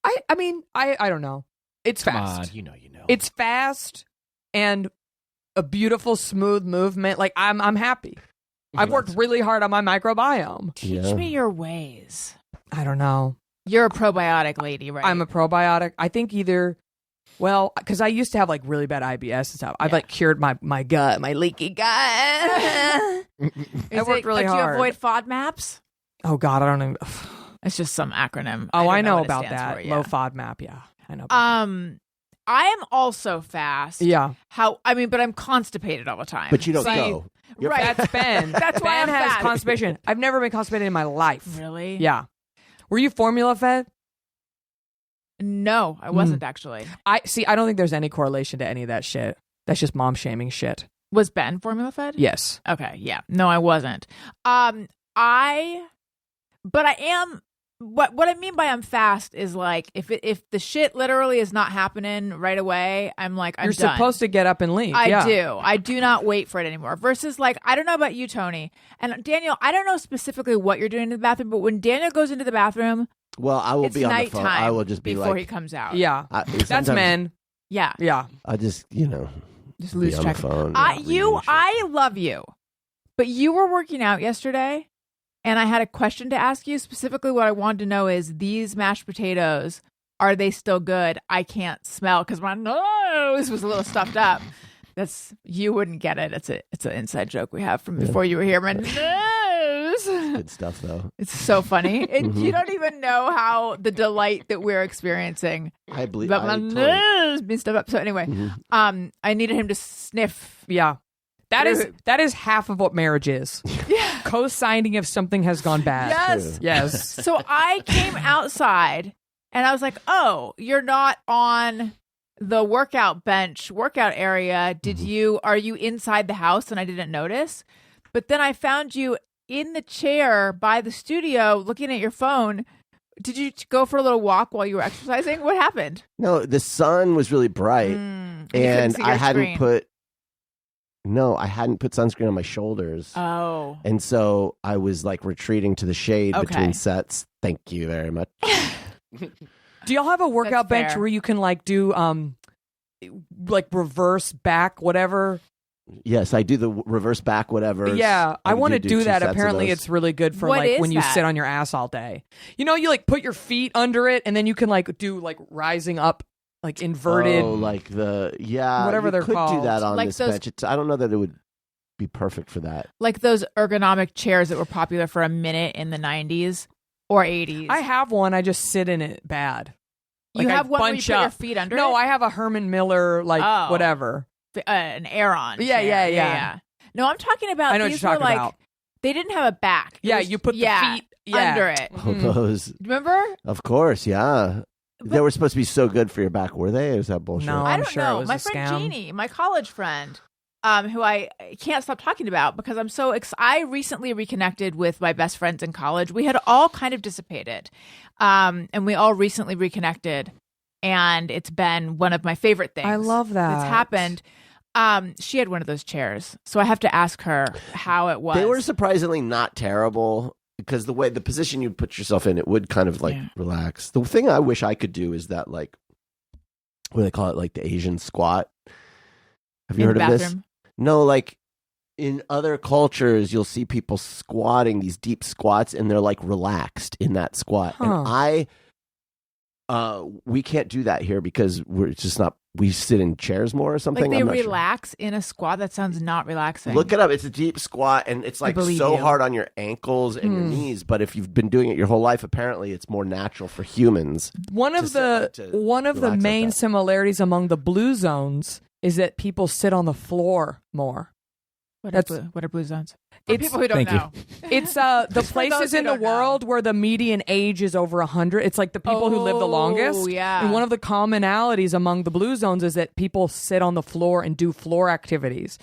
I mean, I don't know. It's Come fast. on, you know. It's fast and a beautiful, smooth movement. Like I'm happy. I've worked really hard on my microbiome. Teach Yeah. me your ways. I don't know. You're a probiotic lady, right? I'm a probiotic. I think because I used to have like really bad IBS and stuff. I've like cured my gut, my leaky gut. I worked really Do you hard. avoid FODMAPs? Oh God, I don't even. It's just some acronym. Oh, I don't know what it about stands that. for, yeah. Low FODMAP. Yeah, I know. About I am also fast. that. Yeah, but I'm constipated all the time. But you don't See? go. You're Right. that's Ben. That's why Ben I'm has fat. constipation. I've never been constipated in my life. Really? Yeah. Were you formula fed? No, I wasn't actually. I don't think there's any correlation to any of that shit. That's just mom shaming shit. Was Ben formula fed? Yes. Okay. Yeah. No, I wasn't. But I am. What I mean by I'm fast is like if the shit literally is not happening right away, I'm like I'm You're done. supposed to get up and leave. I yeah. do. I do not wait for it anymore. Versus like I don't know about you, Tony and Daniel. I don't know specifically what you're doing in the bathroom, but when Daniel goes into the bathroom, Well, I will it's be on the nighttime. phone. I will just be before like, he comes out. Yeah. That's That's men. Yeah. Yeah. I just Just be lose on track. the phone. I love you, but you were working out yesterday, and I had a question to ask you. Specifically, what I wanted to know is these mashed potatoes, are they still good? I can't smell because my nose was a little stuffed up. You wouldn't get it. It's an inside joke we have from before you were here. My nose. good stuff though. It's so funny. You don't even know how the delight that we're experiencing. I believe. But my nose being stuffed up. So anyway, I needed him to sniff. Yeah. That is half of what marriage is. Yeah. Co-signing if something has gone bad. Yes. Yes. So I came outside and I was like, "Oh, you're not on the workout area. Are you inside the house?" And I didn't notice. But then I found you in the chair by the studio looking at your phone. Did you go for a little walk while you were exercising? What happened? No, the sun was really bright, You couldn't and see I your hadn't screen. put sunscreen on my shoulders. Oh. And so I was like retreating to the shade Okay. between sets. Thank you very much. Do y'all have a workout That's bench fair. where you can like do like reverse back whatever? Yes, I do the reverse back whatever. Yeah, I want to do two that. sets of Apparently, those. it's really good for What like is when you that? sit on your ass all day. You know, you like put your feet under it, and then you can like do like rising up, like inverted. Oh, like Whatever you they're could do called. that on Like this those- bench. I don't know that it would be perfect for that. Like those ergonomic chairs that were popular for a minute in the 90s or 80s. I have one. I just sit in it bad. You Like, I have one where you bunch put your up. feet under No, it? I have a Herman Miller like Oh. whatever. An Aeron. Yeah, chair. yeah. No, I'm talking about I know what these you're were talking like about. they didn't have a back. It Yeah, was- you put the feet under it. Oh, those, Remember? of course, yeah. They were supposed to be so good for your back, were they? Or is that bullshit? No. I I'm don't sure it know. was My a friend scam. Jeannie, my college friend, who I can't stop talking about because I'm so I recently reconnected with my best friends in college. We had all kind of dissipated, and we all recently reconnected, and it's been one of my favorite things. I love that. That's happened. She had one of those chairs, so I have to ask her how it was. They were surprisingly not terrible because the position you put yourself in, it would kind of like Yeah. relax. The thing I wish I could do is that like, what do they call it? Like the Asian squat. Have you in heard the of this? bathroom. No, like in other cultures, you'll see people squatting these deep squats, and they're like relaxed in that squat. Huh. And we can't do that here because we're just not. We sit in chairs more or something. Like they I'm not sure. relax in a squat. That sounds not relaxing. Look it up. It's a deep squat, and it's like believe so you. hard on your ankles and your knees. But if you've been doing it your whole life, apparently it's more natural for humans. One of to the relax like main that. similarities among the blue zones is that people sit on the floor more. What That's- are blue zones? For It's- people who don't Thank you. know. It's the For those places who in the don't know. world where the median age is over 100. It's like the people who live the longest. Oh, yeah. And one of the commonalities among the blue zones is that people sit on the floor and do floor activities.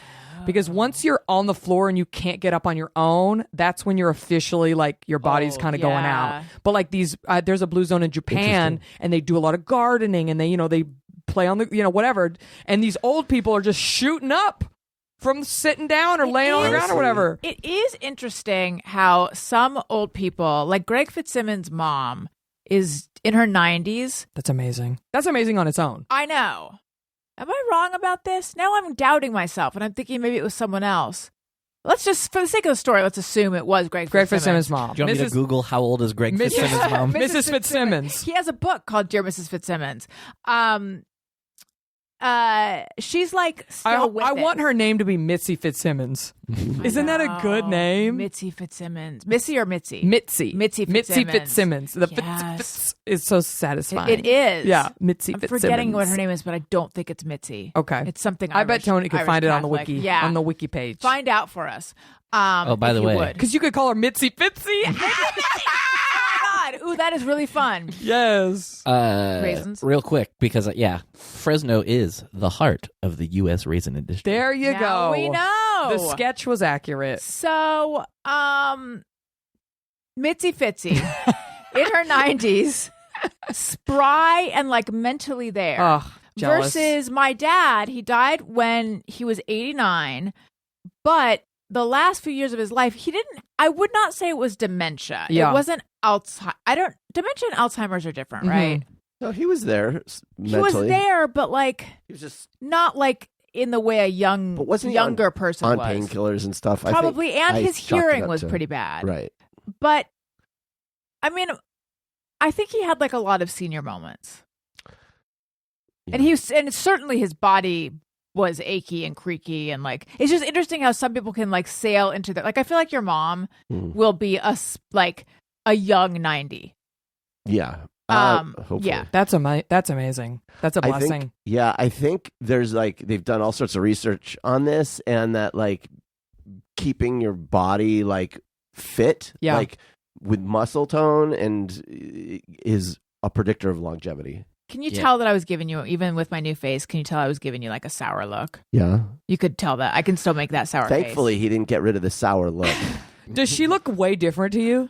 Because once you're on the floor and you can't get up on your own, that's when you're officially like your body's kind of going yeah. out. But like these, there's a blue zone in Japan, and they do a lot of gardening, and they play on the whatever. And these old people are just shooting up from sitting down or laying on the ground or whatever. It is interesting how some old people, like Greg Fitzsimmons' mom, is in her 90s. That's amazing. That's amazing on its own. I know. Am I wrong about this? Now I'm doubting myself, and I'm thinking maybe it was someone else. Let's just, for the sake of the story, let's assume it was Greg Fitzsimmons' mom. Do you want me to Google how old is Greg Fitzsimmons' mom? Mrs. Fitzsimmons. He has a book called Dear Mrs. Fitzsimmons. She's like still with I it. want her name to be Mitzi Fitzsimmons. Isn't that a good Oh, name? Mitzi Fitzsimmons. Missy or Mitzi? Mitzi. Mitzi Mitzi Fitzsimmons. Fitzsimmons. The Yes. Fitz is so satisfying. It is. Yeah, Mitzi I'm Fitzsimmons. forgetting what her name is, but I don't think it's Mitzi. Okay. It's something I bet Irish- Tony could Irish find it on the Catholic. wiki. Yeah. On the wiki page. Find out for us. Oh, by if the you way. would. Because you could call her Mitzi Fitzy. Oh my God. Ooh, that is really fun. Yes. Raisins. Real quick, because Fresno is the heart of the U.S. raisin industry. There you Now go. we know. The sketch was accurate. So, Mitzi Fitzy, in her 90s, spry and like mentally there. Ugh, jealous. Versus my dad, he died when he was 89, but the last few years of his life, I would not say it was dementia. Yeah. It wasn't Alzheimer's. Dementia and Alzheimer's are different, Mhm. right? No, he was there He mentally. was there, but like He was just not like in the way a But wasn't he younger person on was. painkillers and stuff. I Probably, think and I his chalked it hearing up was to- pretty bad. Right. But I mean, I think he had like a lot of senior moments, and certainly his body was achy and creaky, and like it's just interesting how some people can like sail into that. Like I feel like your mom Mm. will be like a young 90. Yeah. Hopefully. yeah. That's amazing. That's a blessing. I think there's like they've done all sorts of research on this, and that like keeping your body like fit, Yeah. like with muscle tone, and is a predictor of longevity. Can you Yeah. tell that I was giving you, even with my new face? Can you tell I was giving you like a sour look? Yeah. You could tell that. I can still make that sour Thankfully, he didn't get rid of the sour look. Does she look way different to you?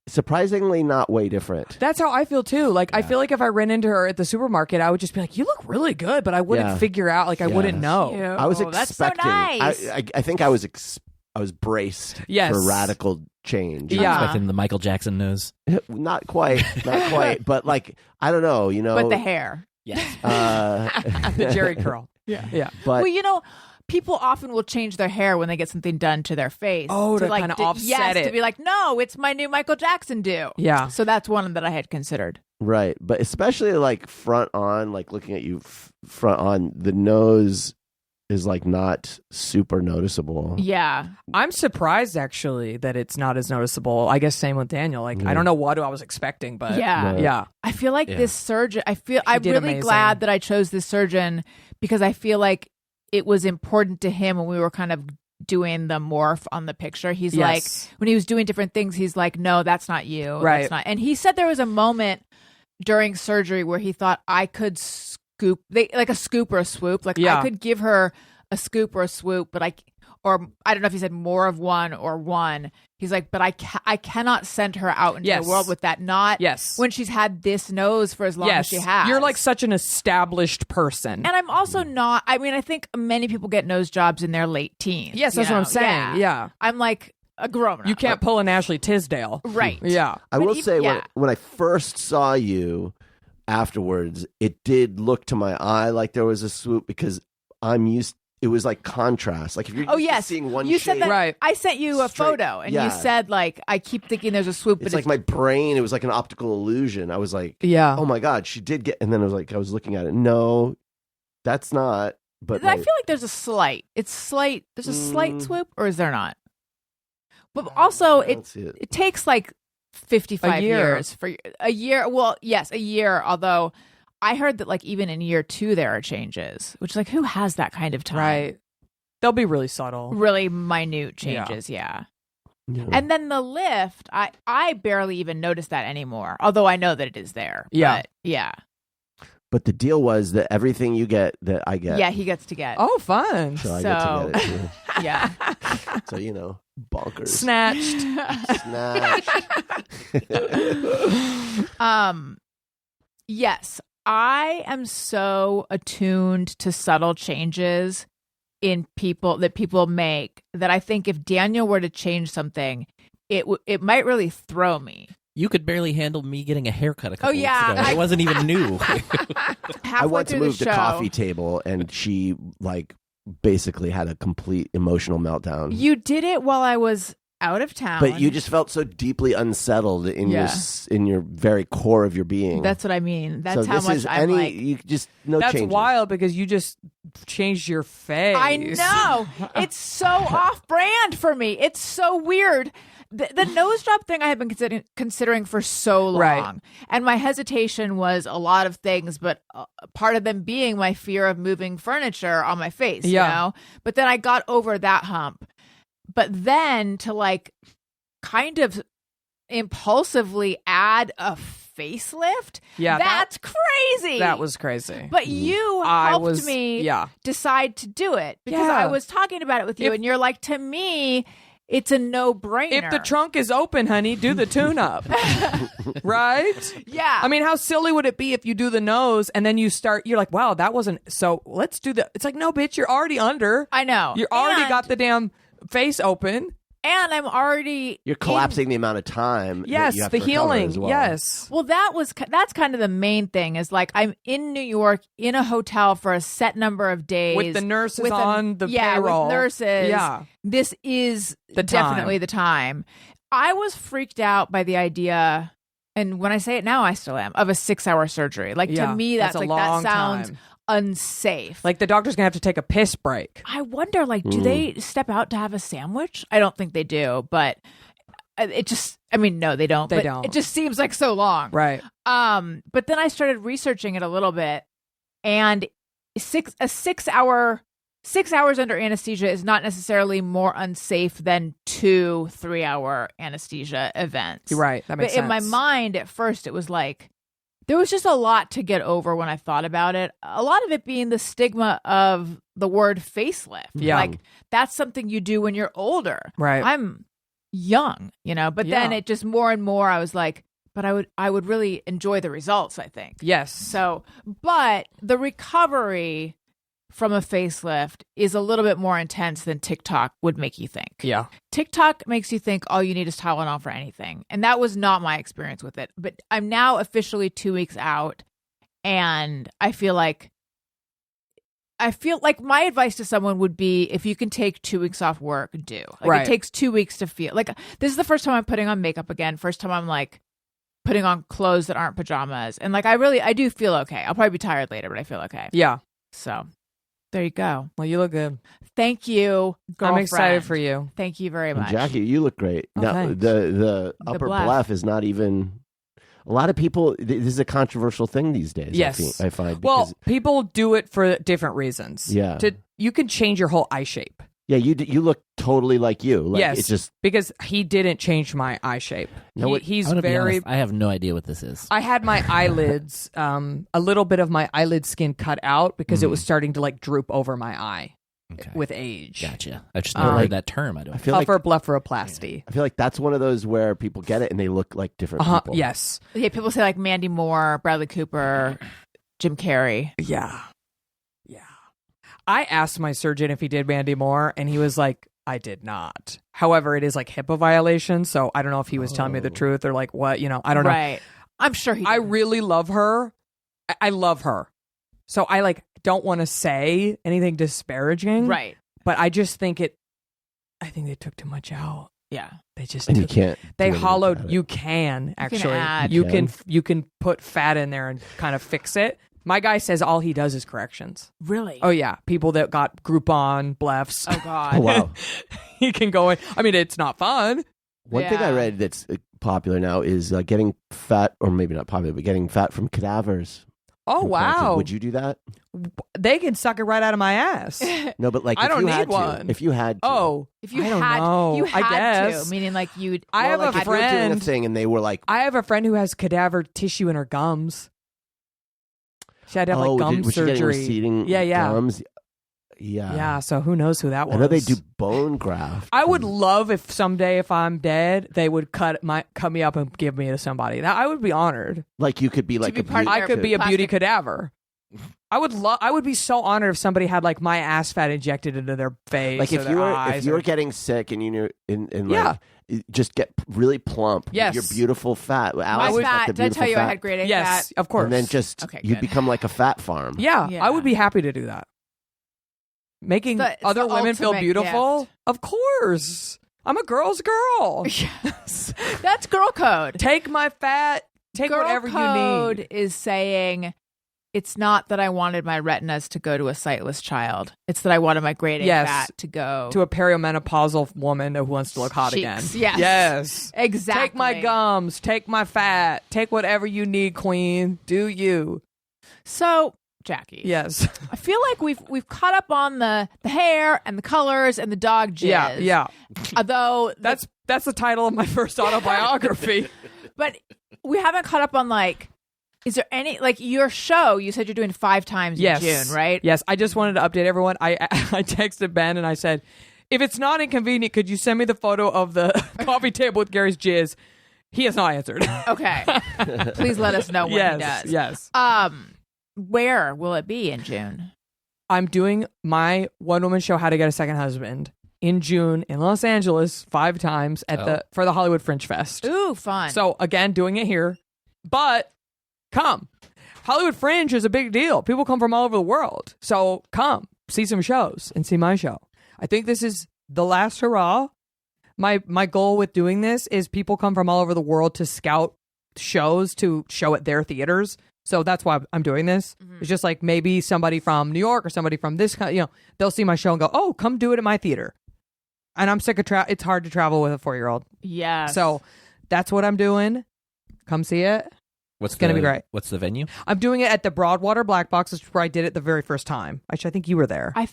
Surprisingly, not way different. That's how I feel too. Like I feel like if I ran into her at the supermarket, I would just be like, "You look really good," but I wouldn't Yeah. figure out. Like I Yeah. wouldn't know. face. I was Ew, expecting. That's so nice. I think I was braced Yes. for radical change. Yeah. Expecting the Michael Jackson nose. Not quite, but like I don't know, But the hair. Yes. The Jerry curl. Yeah. But Well, people often will change their hair when they get something done to their face. Oh, to like, kinda offset yes, it. to be like, no, it's my new Michael Jackson do. Yeah. So that's one that I had considered. right, but especially like front on, like looking at you front on, the nose is like not super noticeable. Yeah. I'm surprised actually that it's not as noticeable. I guess same with Daniel. Like I don't know what I was expecting, but Yeah. Right. yeah. I feel like this surgeon, I'm did really amazing. glad that I chose this surgeon because I feel like it was important to him when we were kind of doing the morph on the picture. He's Yes. like, when he was doing different things, he's like, no, that's not you. Right. That's not. And he said there was a moment during surgery where he thought I could scoop, like a scoop or a swoop. Like Yeah. I could give her a scoop or a swoop, but I don't know if he said more of one or one. He's like, but I cannot send her out into Yes. the world with that. Not Yes. when she's had this nose for as long as she has. You're like such an established person. And I'm also not. I mean, I think many people get nose jobs in their late teens. Yes, that's you what I'm know? saying. Yeah. I'm like a grown up. You can't pull an Ashley Tisdale. Right. Yeah. I But will even- say yeah. when I first saw you afterwards, it did look to my eye like there was a swoop because I'm used. It was like contrast. Like if you're Oh used to yes, seeing one you shade, said that. Right. I sent you a Straight- photo, and yeah. you said like I keep thinking there's a swoop, but it's like my brain. It was like an optical illusion. I was like, Yeah. oh my god, she did get. And then I was looking at it. No, that's not. But I feel like there's a slight. It's slight. There's a slight swoop, or is there not? But also, I don't see it. it takes like 55 A year. years for a year. Well, yes, a year. Although I heard that like even in year 2 there are changes, which like who has that kind of time? Right. They'll be really subtle. Really minute changes. Yeah. Yeah. And then the lift, I barely even notice that anymore. Although I know that it is there. Yeah. But yeah. But the deal was that everything you get, that I get. Yeah, he gets to get. Oh, fun. So I get to get it too. Yeah. So bonkers. Snatched. Snatch. Yes, I am so attuned to subtle changes in people that people make that I think if Daniel were to change something, it might really throw me. You could barely handle me getting a haircut a couple weeks yeah. ago. It wasn't even new. Halfway I went to through move the the show, coffee table, and she like basically had a complete emotional meltdown. You did it while I was out of town. But you just felt so deeply unsettled in Yeah. in your very core of your being. That's what I mean. That's so how this much is I'm like. you just no That's changes. wild because you just changed your face. I know. It's so off brand for me. It's so weird. The nose job thing I have been considering for so long. Right. And my hesitation was a lot of things, but part of them being my fear of moving furniture on my face, Yeah. you know? But then I got over that hump. But then to like kind of impulsively add a facelift, Yeah, that's crazy. That was crazy. But you I helped was- me yeah. decide to do it because Yeah. I was talking about it with you, If- and you're like, to me, it's a no-brainer. If the trunk is open, honey, do the tune-up. Right? yeah, I mean, how silly would it be if you do the nose and then you're like, wow, that wasn't, so let's do the, it's like, no, bitch, you're already under. I know. You already And- got the damn face open. and I'm already You're collapsing the amount of time. that Yes, you have the to recover healing. as well. Yes. Well, that's kind of the main thing is like I'm in New York in a hotel for a set number of days With the nurses with on the payroll. with nurses. Yeah. This is The time. definitely the time. I was freaked out by the idea, and when I say it now, I still am, of a 6-hour surgery. Like Yeah, to me, that's a like long that sounds time. unsafe. Like the doctor's going to have to take a piss break. I wonder, like, do they step out to have a sandwich? I don't think they do, but it just, I mean, no, they don't. They but don't. It just seems like so long. Right. But then I started researching it a little bit, and 6 hours under anesthesia is not necessarily more unsafe than 2 3-hour anesthesia events. You're right. That makes But in my sense. mind, at first, it was like, there was just a lot to get over when I thought about it. A lot of it being the stigma of the word facelift. Yeah. Like, that's something you do when you're older. Right. I'm young, you know, but then Yeah. it just more and more, I was like, but I would really enjoy the results, I think. Yes. So, but the recovery from a facelift is a little bit more intense than TikTok would make you think. Yeah. TikTok makes you think all you need is Tylenol for anything. And that was not my experience with it. But I'm now officially 2 weeks out, and I feel like my advice to someone would be, if you can take 2 weeks off work, do. Like, Right. It takes 2 weeks to feel like this is the first time I'm putting on makeup again. First time I'm like putting on clothes that aren't pajamas. And like, I do feel okay. I'll probably be tired later, but I feel okay. Yeah. So there you go. Well, you look good. Thank you, girlfriend. I'm excited for you. Thank you very And much. Jackie, you look great. Oh, Now, thanks. the upper bluff. bluff is not even. A lot of people. This is a controversial thing these days. Yes. I find. Well, Because, people do it for different reasons. Yeah. You can change your whole eye shape. yeah, you look totally like you. Like, Yes. it's just Because he didn't change my eye shape. No, it- He's I'm gonna be very. honest, I have no idea what this is. I had my eyelids, a little bit of my eyelid skin cut out because it was starting to like droop over my eye Okay. with age. Gotcha. I just never heard that term. I don't. I feel like Blepharoplasty. I feel like that's one of those where people get it and they look like different people. Yes. Yeah, people say like Mandy Moore, Bradley Cooper, Jim Carrey. Yeah. Yeah. I asked my surgeon if he did Mandy Moore, and he was like, I did not. However, it is like HIPAA violation, so I don't know if he was telling me the truth or like what, I don't know. Right. I'm sure he I didn't. really love her. I love her. So I like don't want to say anything disparaging. Right. But I just think I think they took too much out. Yeah. They just And you took, can't. they do anything hollowed. about it. You can actually. add. You You can can? put fat in there and kind of fix it. My guy says all he does is corrections. Really? Oh yeah, people that got Groupon, blephs. Oh, God. Oh wow. He can go in. I mean, it's not fun. One thing I Yeah. read that's popular now is getting fat, or maybe not popular, but getting fat from cadavers. Oh implanted. wow, Would you do that? they can suck it right out of my ass. No, but like I if don't you need had one. to, if you had to. Oh, If you I don't had, know. you I had guess. to, meaning like you'd. I have like a if you were doing a friend. thing and they were like, I have a friend who has cadaver tissue in her gums. She had to have oh, like gum was she getting surgery. receding Yeah. gums? Yeah. Yeah, so who knows who that was? I know they do bone graft. I would love if someday, if I'm dead, they would cut me up and give me to somebody. Now I would be honored. Like you could be like be a part of beauty- I could be a beauty Plastic- cadaver. I would be so honored if somebody had like my ass fat injected into their face. like or if their you were eyes if you were or- getting sick and you knew and Yeah. like just get really plump. Yes. You're beautiful fat. My Alice got fat. the Did I beautiful tell you I fat. had grade A yes, fat? of course. And then just Okay, you'd good. become like a fat farm. yeah, Yeah. I would be happy to do that. Making It's other the women feel ultimate beautiful, gift. of course. I'm a girl's girl. Yes. That's girl code. Take my fat. Take girl whatever code you need. is saying it's not that I wanted my retinas to go to a sightless child. It's that I wanted my grade A Yes. fat to go To a perimenopausal woman who wants to look hot again. cheeks. Yes. Yes. Exactly. Take my gums. Take my fat. Take whatever you need, queen. Do you? So, Jackie. Yes. I feel like we've caught up on the hair and the colors and the dog jizz. Yeah. Although That's the title of my first autobiography. but we haven't caught up on like, is there any like your show? You said you're doing 5 times Yes. in June, right? Yes. I just wanted to update everyone. I texted Ben and I said, if it's not inconvenient, could you send me the photo of the coffee table with Gary's jizz? He has not answered. Okay. Please let us know when he does. Yes. Where will it be in June? I'm doing my one-woman show, How to Get a Second Husband, in June in Los Angeles 5 times at for the Hollywood Fringe Fest. Ooh, fun. So again, doing it here, but come. Hollywood Fringe is a big deal. People come from all over the world. So come see some shows and see my show. I think this is the last hurrah. My goal with doing this is people come from all over the world to scout shows to show at their theaters. So that's why I'm doing this. It's just like maybe somebody from New York or somebody from this, they'll see my show and go, "Oh, come do it at my theater." And I'm sick of it's hard to travel with a 4-year-old. yes. So that's what I'm doing. Come see it. What's gonna be great. What's the venue? I'm doing it at the Broadwater Black Box, which is where I did it the very first time. Actually, I think you were there. I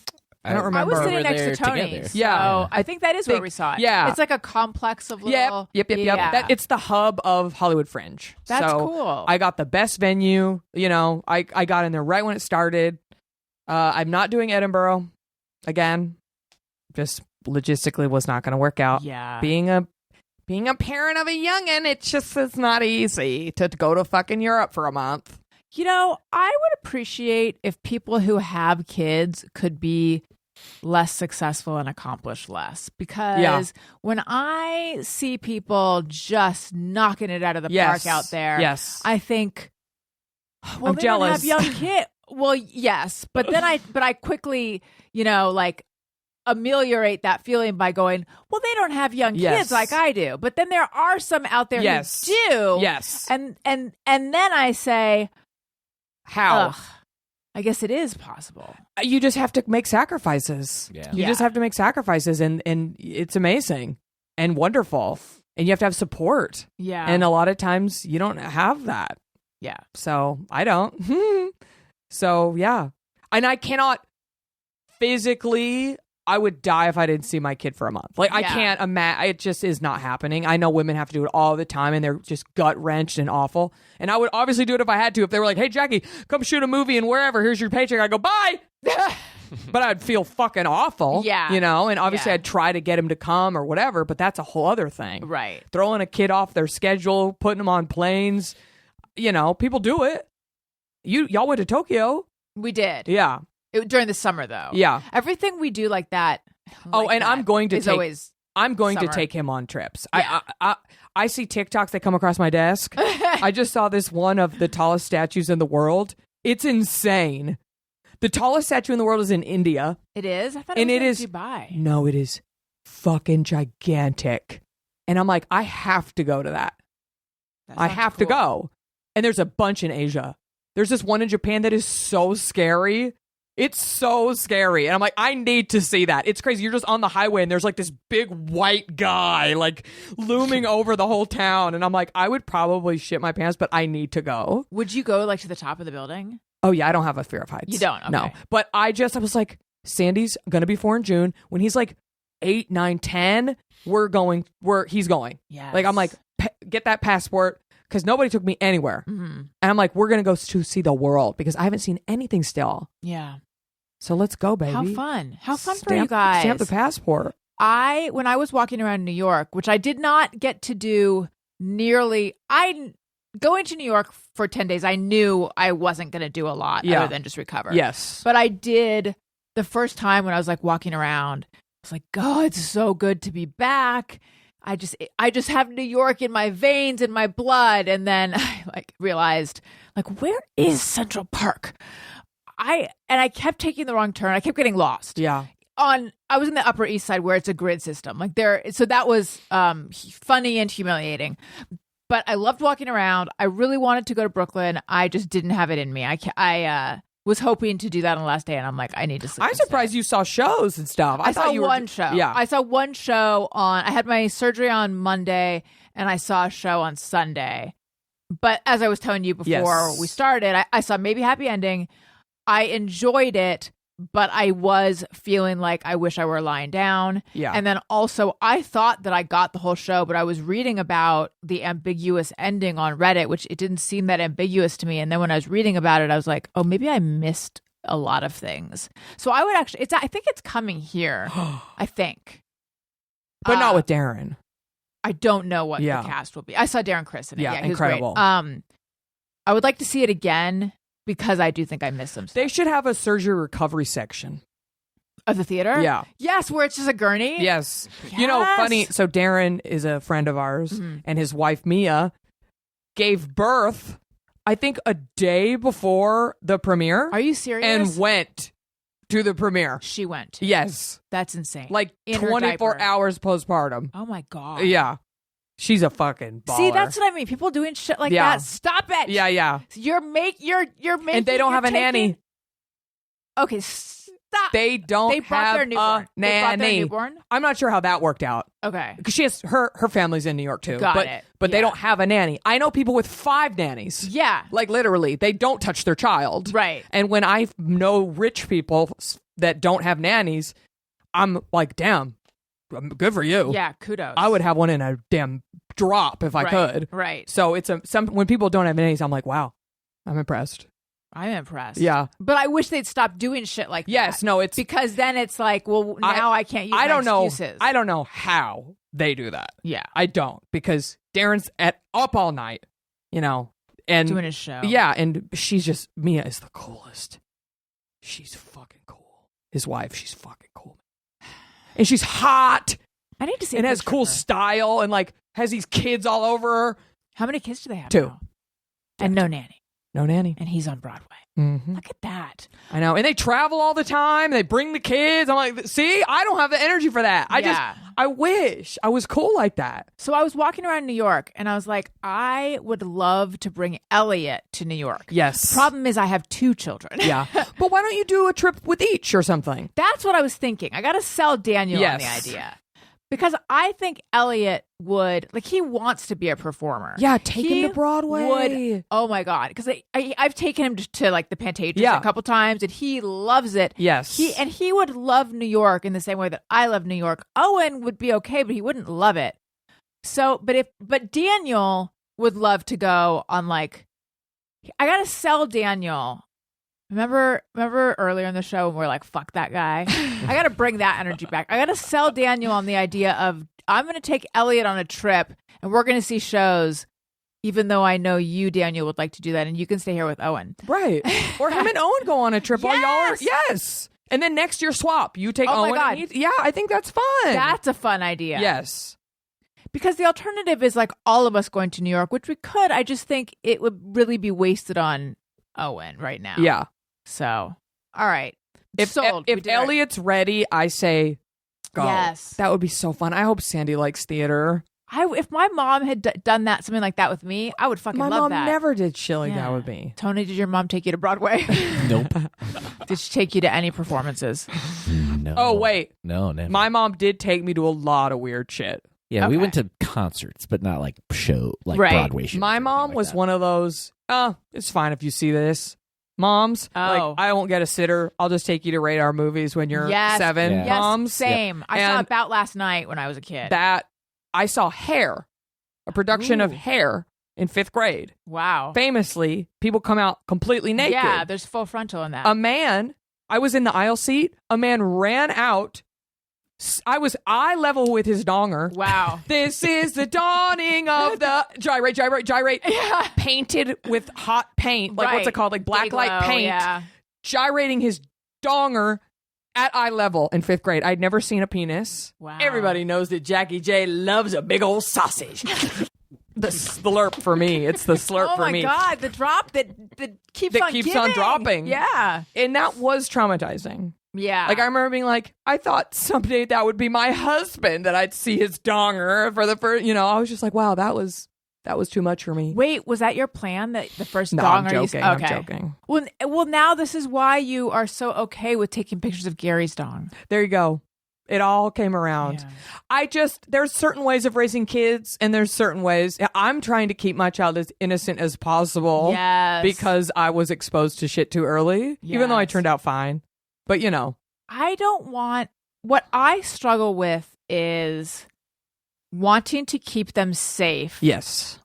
don't I remember. was We sitting were next there to Tony's. together. Yeah. So I think that is where Think- we saw it. yeah. It's like a complex of little. Yep. Yeah. It's the hub of Hollywood Fringe. That's So cool. I got the best venue. I got in there right when it started. I'm not doing Edinburgh again. Just logistically was not going to work out. Yeah. Being a parent of a youngin', it's not easy to go to fucking Europe for a month. I would appreciate if people who have kids could be less successful and accomplish less, because when I see people just knocking it out of the park out there, I think, well, I'm they jealous. don't have young kids. Well, yes, but then I quickly, like ameliorate that feeling by going, well, they don't have young kids like I do. But then there are some out there who do. Yes. And then I say, how? I guess it is possible. You just have to make sacrifices. Yeah. You just have to make sacrifices, and it's amazing and wonderful. And you have to have support. Yeah. And a lot of times you don't have that. Yeah. So I don't. So yeah. And I cannot physically, I would die if I didn't see my kid for a month. Like I can't imagine. It just is not happening. I know women have to do it all the time, and they're just gut wrenched and awful. And I would obviously do it if I had to. If they were like, "Hey, Jackie, come shoot a movie and wherever. Here's your paycheck." I go, "Bye." But I'd feel fucking awful. Yeah. And obviously I'd try to get him to come or whatever. But that's a whole other thing. Right. Throwing a kid off their schedule, putting them on planes. People do it. Y'all went to Tokyo. We did. Yeah. During the summer, though. Yeah. Everything we do like that. I'm going to summer. take him on trips. Yeah. I see TikToks that come across my desk. I just saw this one of the tallest statues in the world. It's insane. The tallest statue in the world is in India. It is? I thought And it it was is- in Dubai. No, it is fucking gigantic. And I'm like, I have to go to that. That I sounds have to cool. go. And there's a bunch in Asia. There's this one in Japan that is so scary. It's so scary. And I'm like, I need to see that. It's crazy. You're just on the highway and there's like this big white guy like looming over the whole town. And I'm like, I would probably shit my pants, but I need to go. Would you go to the top of the building? Oh yeah, I don't have a fear of heights. You don't? Okay. No. But I was like, Sandy's going to be 4 in June. When he's like 8, 9, 10, he's going. Yes. Like, I'm like, get that passport. Because nobody took me anywhere. Mm-hmm. And I'm like, we're going to go to see the world because I haven't seen anything still. Yeah. So let's go, baby. How fun for you guys. Stamp the passport. When I was walking around New York, which I did not get to do going to New York for 10 days, I knew I wasn't going to do a lot other than just recover. Yes. But I did the first time when I was like walking around, I was like, God, it's so good to be back. I just have New York in my veins, in my blood. And then I realized where is Central Park? I kept taking the wrong turn. I kept getting lost. Yeah. I was in the Upper East Side where it's a grid system. So that was funny and humiliating. But I loved walking around. I really wanted to go to Brooklyn. I just didn't have it in me. I was hoping to do that on the last day, and I'm like, I need to sleep. I'm surprised you saw shows and stuff. I saw one show. Yeah. I saw one show I had my surgery on Monday, and I saw a show on Sunday. But as I was telling you before we started, I saw Maybe Happy Ending. I enjoyed it, but I was feeling like I wish I were lying down. Yeah. And then also, I thought that I got the whole show, but I was reading about the ambiguous ending on Reddit, which it didn't seem that ambiguous to me. And then when I was reading about it, I was like, oh, maybe I missed a lot of things. So I would actually, I think it's coming here. I think. But not with Darren. I don't know what the cast will be. I saw Darren Criss in it. Yeah, he was incredible. Great. I would like to see it again because I do think I missed some stuff. They should have a surgery recovery section. Of the theater? Yeah. Yes, where it's just a gurney? Yes. Yes. You know, funny. So Darren is a friend of ours, and his wife, Mia, gave birth, I think, a day before the premiere. Are you serious? And went to the premiere. She went. Yes. That's insane. Like In her 24 diaper. hours postpartum. Oh my God. Yeah. She's a fucking baller. See, that's what I mean. People doing shit like that. Stop it. Yeah, yeah. You're making. And they don't have a nanny. Okay, stop. They don't They brought have their newborn. a They brought their nanny. newborn? I'm not sure how that worked out. Okay. Because she has her family's in New York too. Got it. But they Yeah. don't have a nanny. I know people with 5 nannies. Yeah. Like literally, they don't touch their child. Right. And when I know rich people that don't have nannies, I'm like, damn, good for you. Yeah. Kudos. I would have one in a damn drop if I could. Right. So it's when people don't have nannies, I'm like, wow, I'm impressed. I'm impressed. Yeah. But I wish they'd stop doing shit like that. Yes. No. It's Because then it's like, well, now I can't use I my don't know. excuses. I don't know how they do that. Yeah. I don't, because Darren's up all night, and doing his show. Yeah, and Mia is the coolest. She's fucking cool. His wife, she's fucking cool. And she's hot. I need to see. And a has picture cool of her. style and like has these kids all over her. How many kids do they have? 2. now? And no nanny. No nanny. And he's on Broadway. Mm-hmm. Look at that. I know. And they travel all the time. They bring the kids. I'm like, see, I don't have the energy for that. I wish I was cool like that. So I was walking around New York and I was like, I would love to bring Elliot to New York. Yes. Problem is I have 2 children. Yeah. But why don't you do a trip with each or something? That's what I was thinking. I got to sell Daniel on the Yes. idea. Because I think Elliot would, like, he wants to be a performer. Yeah, take He him to Broadway. Would, oh my God. Because I've taken him to like the Pantages Yeah. a couple times and he loves it. Yes. He would love New York in the same way that I love New York. Owen would be okay, but he wouldn't love it. So, but Daniel would love to go on like, I got to sell Daniel. Remember earlier in the show when we were like, fuck that guy? I got to bring that energy back. I got to sell Daniel on the idea of I'm going to take Elliot on a trip and we're going to see shows, even though I know you, Daniel, would like to do that and you can stay here with Owen. Right. Or him and Owen go on a trip while y'all are. Yes. And then next year swap. You take Oh my Owen. God. And yeah, I think that's fun. That's a fun idea. Yes. Because the alternative is like all of us going to New York, which we could. I just think it would really be wasted on Owen right now. Yeah. So, all right. If Sold. We if did it. Elliot's ready, I say go. Yes. That would be so fun. I hope Sandy likes theater. If my mom had done that, something like that with me, I would fucking My love mom that. never did shit like that Yeah. with me. Tony, did your mom take you to Broadway? Nope. Did she take you to any performances? No. Oh, wait. No, never. My mom did take me to a lot of weird shit. Yeah, we Okay. went to concerts, but not like Right. Broadway shows. My or mom anything like was that. one of those, it's fine if you see this. Moms, Oh. like, I won't get a sitter. I'll just take you to Radar Movies when you're Yes. 7. Yeah. Yes, Moms. same. I saw And About Last Night when I was a kid. That I saw Hair, a production of Ooh. Hair in 5th grade. Wow. Famously, people come out completely naked. Yeah, there's full frontal in that. A man, I was in the aisle seat. A man ran out. I was eye level with his donger. Wow. This is the dawning of the gyrate. Yeah. Painted with hot paint, like what's it Right. called, like black Big light glow, paint. Yeah. Gyrating his donger at eye level in 5th grade. I'd never seen a penis. Wow. Everybody knows that Jackie J loves a big old sausage. The slurp for me. It's the slurp Oh for my me. God, the drop that keeps That on keeps giving. on dropping. Yeah. And that was traumatizing. Yeah. Like, I remember being like, I thought someday that would be my husband, that I'd see his donger for the first, I was just like, wow, that was too much for me. Wait, was that your plan? That the first No, donger I'm joking. you I'm okay. joking. Well, now this is why you are so okay with taking pictures of Gary's dong. There you go. It all came around. Yeah. There's certain ways of raising kids, and there's certain ways. I'm trying to keep my child as innocent as possible. Yes. Because I was exposed to shit too early, even though I Yes. turned out fine. But, I don't want, what I struggle with is wanting to keep them safe, yes.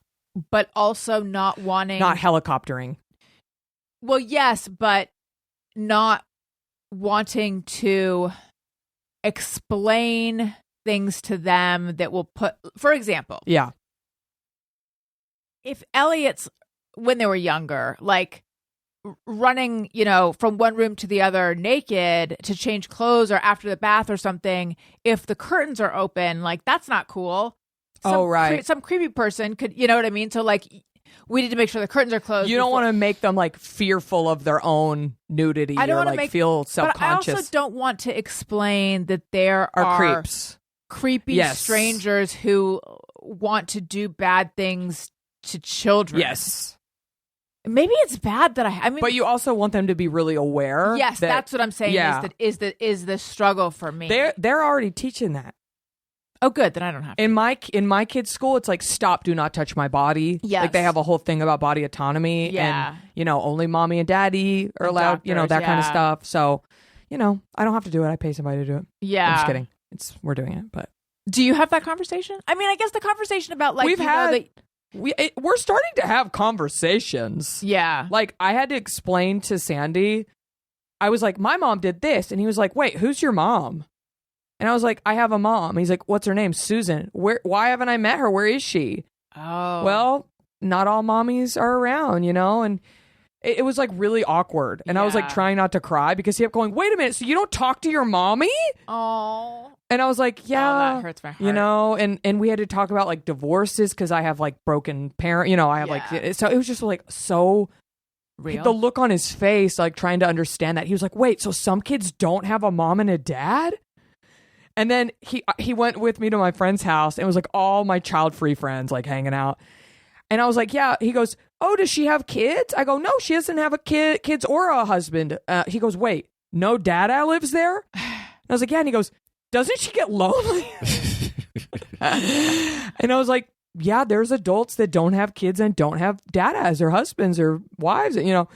but also not wanting. Not helicoptering. Well, yes, but not wanting to explain things to them that will put, for example, Yeah. if Elliot's, when they were younger, like running, from one room to the other naked to change clothes or after the bath or something, if the curtains are open, like that's not cool. Oh, right. Some creepy person could, you know what I mean? So like we need to make sure the curtains are closed. You don't want to make them like fearful of their own nudity I don't or wanna like make- feel But I self-conscious. also don't want to explain that there Are are creeps. creepy Yes. strangers who want to do bad things to children. Yes. Maybe it's bad that I mean, But you also want them to be really aware. yes, that that's what I'm saying. Yeah. Is the struggle for me? they're already teaching that. Oh, good. Then I don't have to. In my kids' school, it's like stop, do not touch my body. Yes. Like they have a whole thing about body autonomy. Yeah. And only mommy and daddy are And allowed. doctors, that kind of yeah. stuff. So, I don't have to do it. I pay somebody to do it. Yeah. I'm just kidding. We're doing it, but Do you have that conversation? I mean, I guess the conversation about like We've you know, had- that- we're starting to have conversations. yeah. Like I had to explain to Sandy, I was like, my mom did this. And he was like, wait, who's your mom? And I was like, I have a mom. He's like, what's her name? Susan. Why haven't I met her? Where is she? Oh. Well, not all mommies are around, and it was like really awkward. And I was like trying not to cry because he kept going, wait a minute, so you don't talk to your mommy? Oh. And I was like, yeah, that hurts my heart. and we had to talk about like divorces because I have like broken parent, I have like, so it was just like so real. The look on his face, like trying to understand that. He was like, wait, so some kids don't have a mom and a dad? And then he went with me to my friend's house and it was like all my child-free friends like hanging out. And I was like, yeah. He goes, oh, does she have kids? I go, no, she doesn't have kids or a husband. He goes, wait, no dada lives there? And I was like, yeah. And he goes, doesn't she get lonely? And I was like, yeah, there's adults that don't have kids and don't have dadas or husbands or wives, And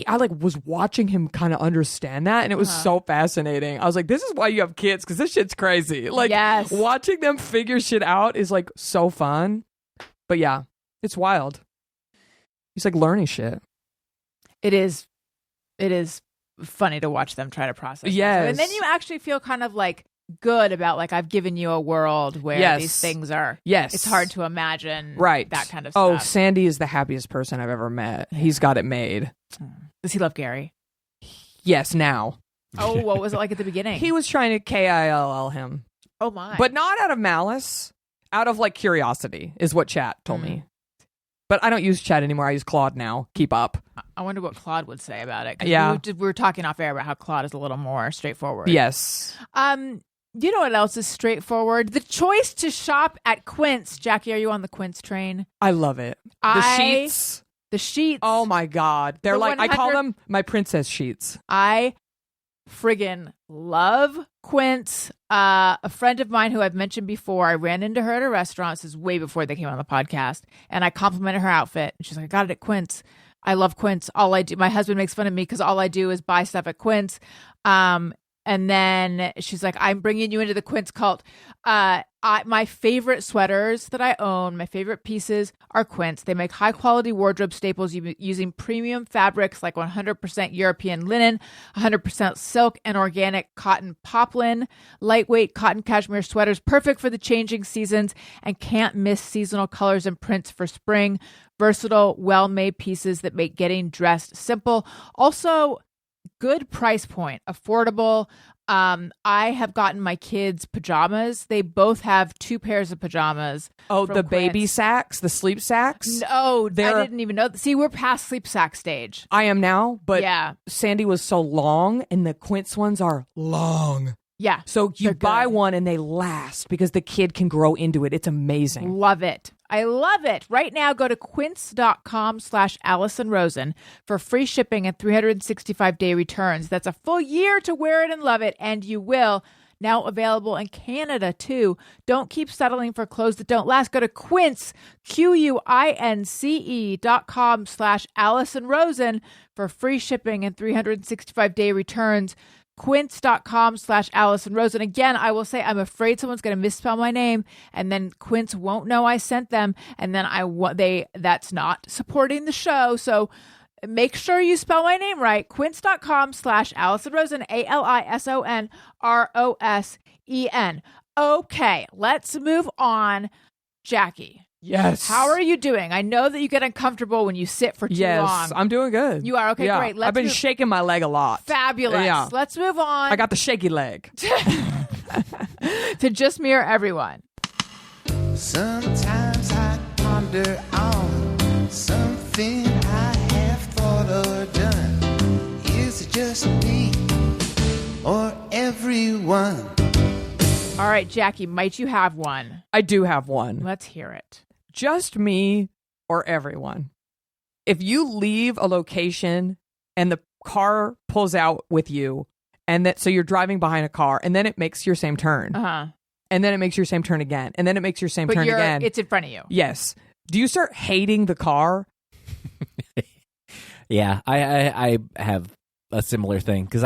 I like was watching him kind of understand that, and it was so fascinating. I was like, "This is why you have kids, because this shit's crazy." Like, watching them figure shit out is like so fun. But yeah, it's wild. He's like learning shit. It is funny to watch them try to process. Yes, and then you actually feel kind of like good about like I've given you a world where these things are. Yes, it's hard to imagine. Right, that kind of stuff. Oh, stuff. Sandy is the happiest person I've ever met. He's got it made. Does he love Gary? Yes, now. Oh, what was it like at the beginning? He was trying to KILL him. Oh my! But not out of malice, out of like curiosity, is what chat told me. But I don't use chat anymore. I use Claude now. Keep up. I wonder what Claude would say about it. Yeah, we were talking off air about how Claude is a little more straightforward. Yes. You know what else is straightforward? The choice to shop at Quince. Jackie, are you on the Quince train? I love it. The sheets. The sheets. Oh my God. They're like, I call them my princess sheets. I friggin' love Quince. A friend of mine who I've mentioned before, I ran into her at a restaurant. This is way before they came on the podcast. And I complimented her outfit. And she's like, I got it at Quince. I love Quince. All I do, my husband makes fun of me because all I do is buy stuff at Quince. And then she's like, I'm bringing you into the Quince cult. My favorite sweaters that I own, my favorite pieces are Quince. They make high quality wardrobe staples using premium fabrics like 100% European linen, 100% silk and organic cotton poplin, lightweight cotton cashmere sweaters, perfect for the changing seasons and can't miss seasonal colors and prints for spring. Versatile, well-made pieces that make getting dressed simple. Also, good price point, affordable. I have gotten my kids pajamas. They both have 2 pairs of pajamas. Oh, the baby sacks, the sleep sacks? No, I didn't even know. See, we're past sleep sack stage. I am now, but yeah. Sandy was so long, and the Quince ones are long. Yeah. So you buy one and they last because the kid can grow into it. It's amazing. Love it. I love it. Right now, go to quince.com/AllisonRosen for free shipping and 365-day returns. That's a full year to wear it and love it, and you will. Now available in Canada, too. Don't keep settling for clothes that don't last. Go to Quince, QUINCE.com/AllisonRosen for free shipping and 365-day returns. Quince.com/AllisonRosen. Again, I will say I'm afraid someone's going to misspell my name and then Quince won't know I sent them. And then that's not supporting the show. So make sure you spell my name right. Quince.com/AllisonRosen, ALISONROSEN. Okay, let's move on. Jackie. Yes. How are you doing? I know that you get uncomfortable when you sit for too long. Yes, I'm doing good. You are? Okay, yeah. great. I've been shaking my leg a lot. Fabulous. Yeah. Let's move on. I got the shaky leg. To just mirror everyone. Sometimes I ponder on something I have thought or done. Is it just me or everyone? All right, Jackie, might you have one? I do have one. Let's hear it. Just me or everyone. If you leave a location and the car pulls out with you, and so you're driving behind a car, and then it makes your same turn. Uh-huh. And then it makes your same turn again. And then it makes your same turn again. It's in front of you. Yes. Do you start hating the car? Yeah, I have a similar thing because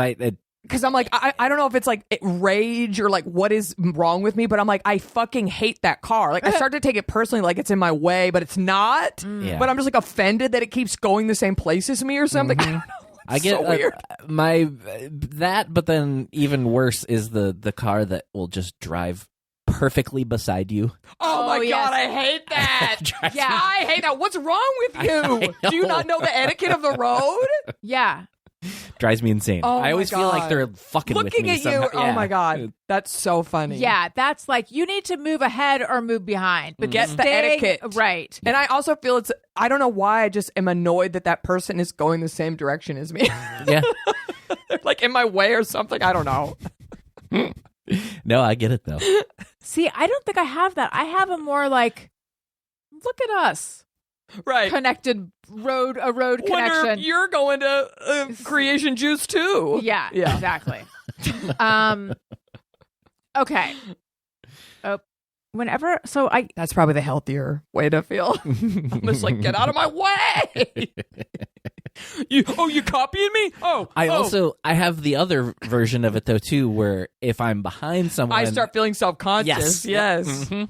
I'm like, I don't know if it's like rage or like what is wrong with me, but I'm like, I fucking hate that car. Like I start to take it personally, like it's in my way, but it's not. Yeah. But I'm just like offended that it keeps going the same place as me or something. Mm-hmm. I get so weird. But then even worse is the car that will just drive perfectly beside you. Oh my yes. God, I hate that. I hate that. What's wrong with you? Do you not know the etiquette of the road? Yeah. Drives me insane. Oh I always my feel like God. they're fucking with Looking me at somehow. you. Oh Yeah. my God. That's so funny. Yeah, that's like you need to move ahead or move behind. But Get the stay- etiquette. Right. And I also feel I don't know why I just am annoyed that person is going the same direction as me. Yeah. They're like in my way or something. I don't know. No, I get it though. See, I don't think I have that. I have a more like, look at us. Right. Connected road Wonder connection. if you're going to creation juice too. Yeah, Yeah. exactly. Okay. That's probably the healthier way to feel. I'm just like, get out of my way. You copying me? I have the other version of it though too, where if I'm behind someone, I start feeling self-conscious. Yes. Mm-hmm.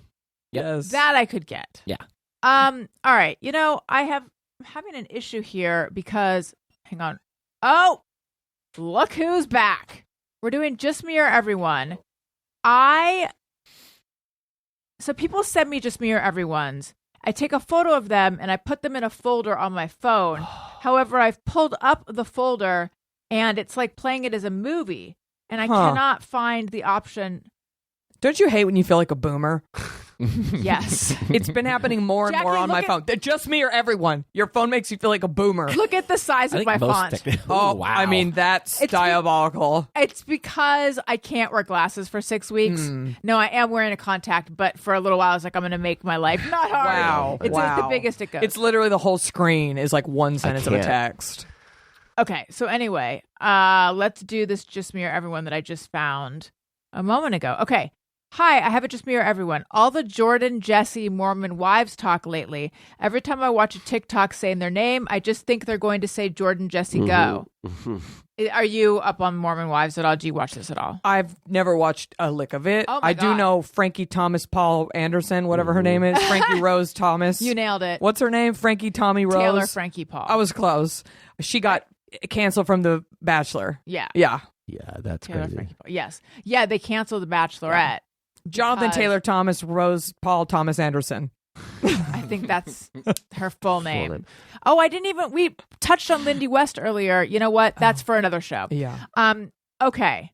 Yes. that I could get. Yeah. All right. I'm having an issue here because hang on. Oh, look who's back. We're doing Just Me or Everyone. So people send me Just Me or Everyone's. I take a photo of them and I put them in a folder on my phone. However, I've pulled up the folder and it's like playing it as a movie and I cannot find the option. Don't you hate when you feel like a boomer? Yes. It's been happening more and Jackie, more on my look phone. Just me or everyone. Your phone makes you feel like a boomer. Look at the size of my font. Oh, wow. I mean, that's It's diabolical. It's because I can't wear glasses for 6 weeks. No, I am wearing a contact, but for a little while, I was like, I'm going to make my life not hard. Wow. It's Wow. the biggest it goes. It's literally the whole screen is like one sentence of a can't. text. Okay, so anyway, let's do this Just Me or Everyone that I just found a moment ago. Okay. Hi, I have a Just Me or Everyone. All the Jordan, Jesse, Mormon wives talk lately. Every time I watch a TikTok saying their name, I just think they're going to say Jordan, Jesse, go. Are you up on Mormon wives at all? Do you watch this at all? I've never watched a lick of it. Oh my I do God. know Frankie Thomas Paul Anderson, whatever her name is. Frankie Rose Thomas. You nailed it. What's her name? Frankie Tommy Rose. Taylor Frankie Paul. I was close. She got canceled from The Bachelor. Yeah. Yeah. Yeah, that's Taylor crazy. Frankie Paul. Yes. Yeah, they canceled The Bachelorette. Jonathan Because- Taylor Thomas Rose Paul Thomas Anderson. I think that's her full name. name. Oh, we touched on Lindy West earlier. You know what? That's for another show. Yeah. Okay.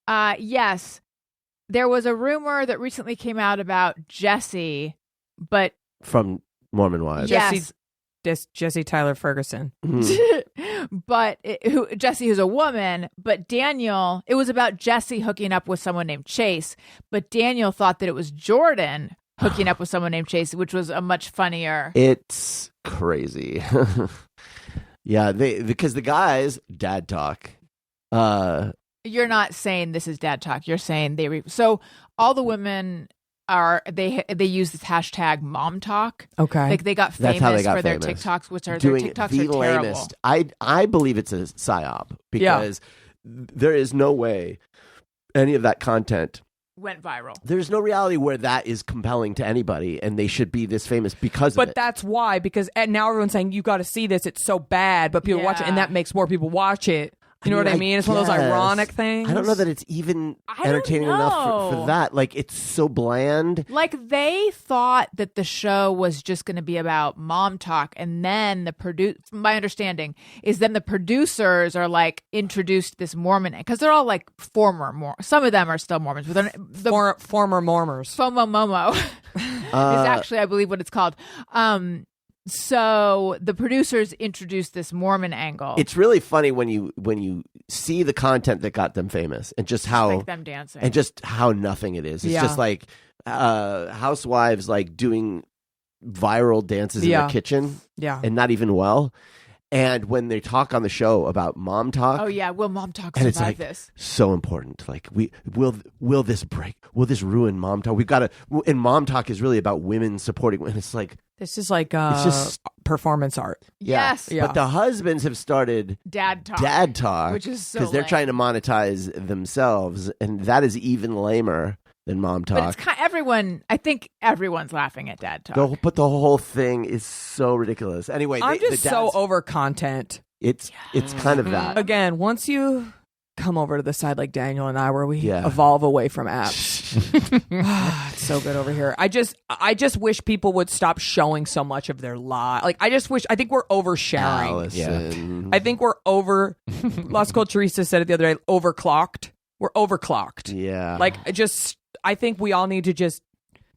Yes. There was a rumor that recently came out about Jesse, but From Mormon Wives. yes. Jesse Tyler Ferguson. But Jesse, who's a woman, but Daniel, it was about Jesse hooking up with someone named Chase, but Daniel thought that it was Jordan hooking up with someone named Chase, which was a much funnier. It's crazy. Yeah, because the guys, Dadtok, You're not saying this is dad talk. You're saying so all the women they use this hashtag mom talk. Okay. Like they got That's how they famous got for their famous. TikToks, which are doing their TikToks the are terrible. lamest. I believe it's a psyop because there is no way any of that content. Went viral. There's no reality where that is compelling to anybody, and they should be this famous because of But it. that's why, because and now everyone's saying you got to see this. It's so bad, but people watch it, and Yeah. that makes more people watch it. You know what I mean? It's one of those guess. ironic things. I don't know that it's even I don't entertaining enough know. for that. Like, it's so bland. Like they thought that the show was just going to be about mom talk, and then my understanding is then the producers are like introduced this Mormon because they're all like some of them are still Mormons, but they're Former Mormons. FOMO Momo is actually, I believe, what it's called. So the producers introduced this Mormon angle. It's really funny when you see the content that got them famous and just how like them dancing. and just how nothing it is. It's Yeah. just like housewives like doing viral dances in Yeah. the kitchen Yeah. and not even well. And when they talk on the show about mom talk, Oh yeah, will mom talk and it's survive like this? so important. Like will this break? Will this ruin mom talk? We've got to. And mom talk is really about women supporting. And it's like This is like it's just performance art. Yes, Yeah. But the husbands have started dad talk. dad talk, Which is so because they're lame. trying to monetize themselves, and that is even lamer than mom But talk. it's everyone. I think everyone's laughing at dad talk. But the whole thing is so ridiculous. Anyway, I'm just the so dads- over content. It's kind of that. Again, once you come over to the side like Daniel and I, where we Yeah. evolve away from apps, It's so good over here. I just wish people would stop showing so much of their lives. Like, I think we're oversharing. Allison. I think we're over. Las Teresa said it the other day. Overclocked. We're overclocked. Yeah. Like, I think we all need to just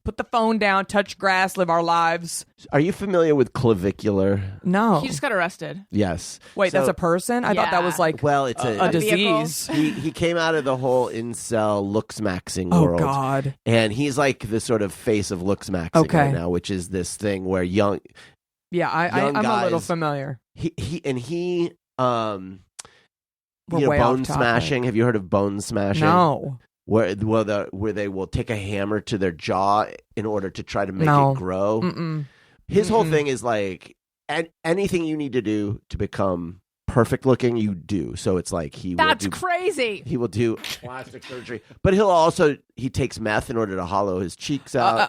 put the phone down, touch grass, live our lives. Are you familiar with clavicular? No. He just got arrested. Yes. Wait, So- that's a person? I thought that was like Well, it's a disease. he came out of the whole incel looks maxing Oh, world. God. And he's like the sort of face of looks maxing Okay. right now, which is this thing where young Yeah, young I'm a little guys- familiar. he We're you know, way off bone topic. smashing. Have you heard of bone smashing? No. Where they will take a hammer to their jaw in order to try to make No. it grow. Mm-mm. His whole Mm-mm. thing is like anything you need to do to become perfect looking, you do. So it's like That's crazy. he will do plastic surgery, but he takes meth in order to hollow his cheeks out.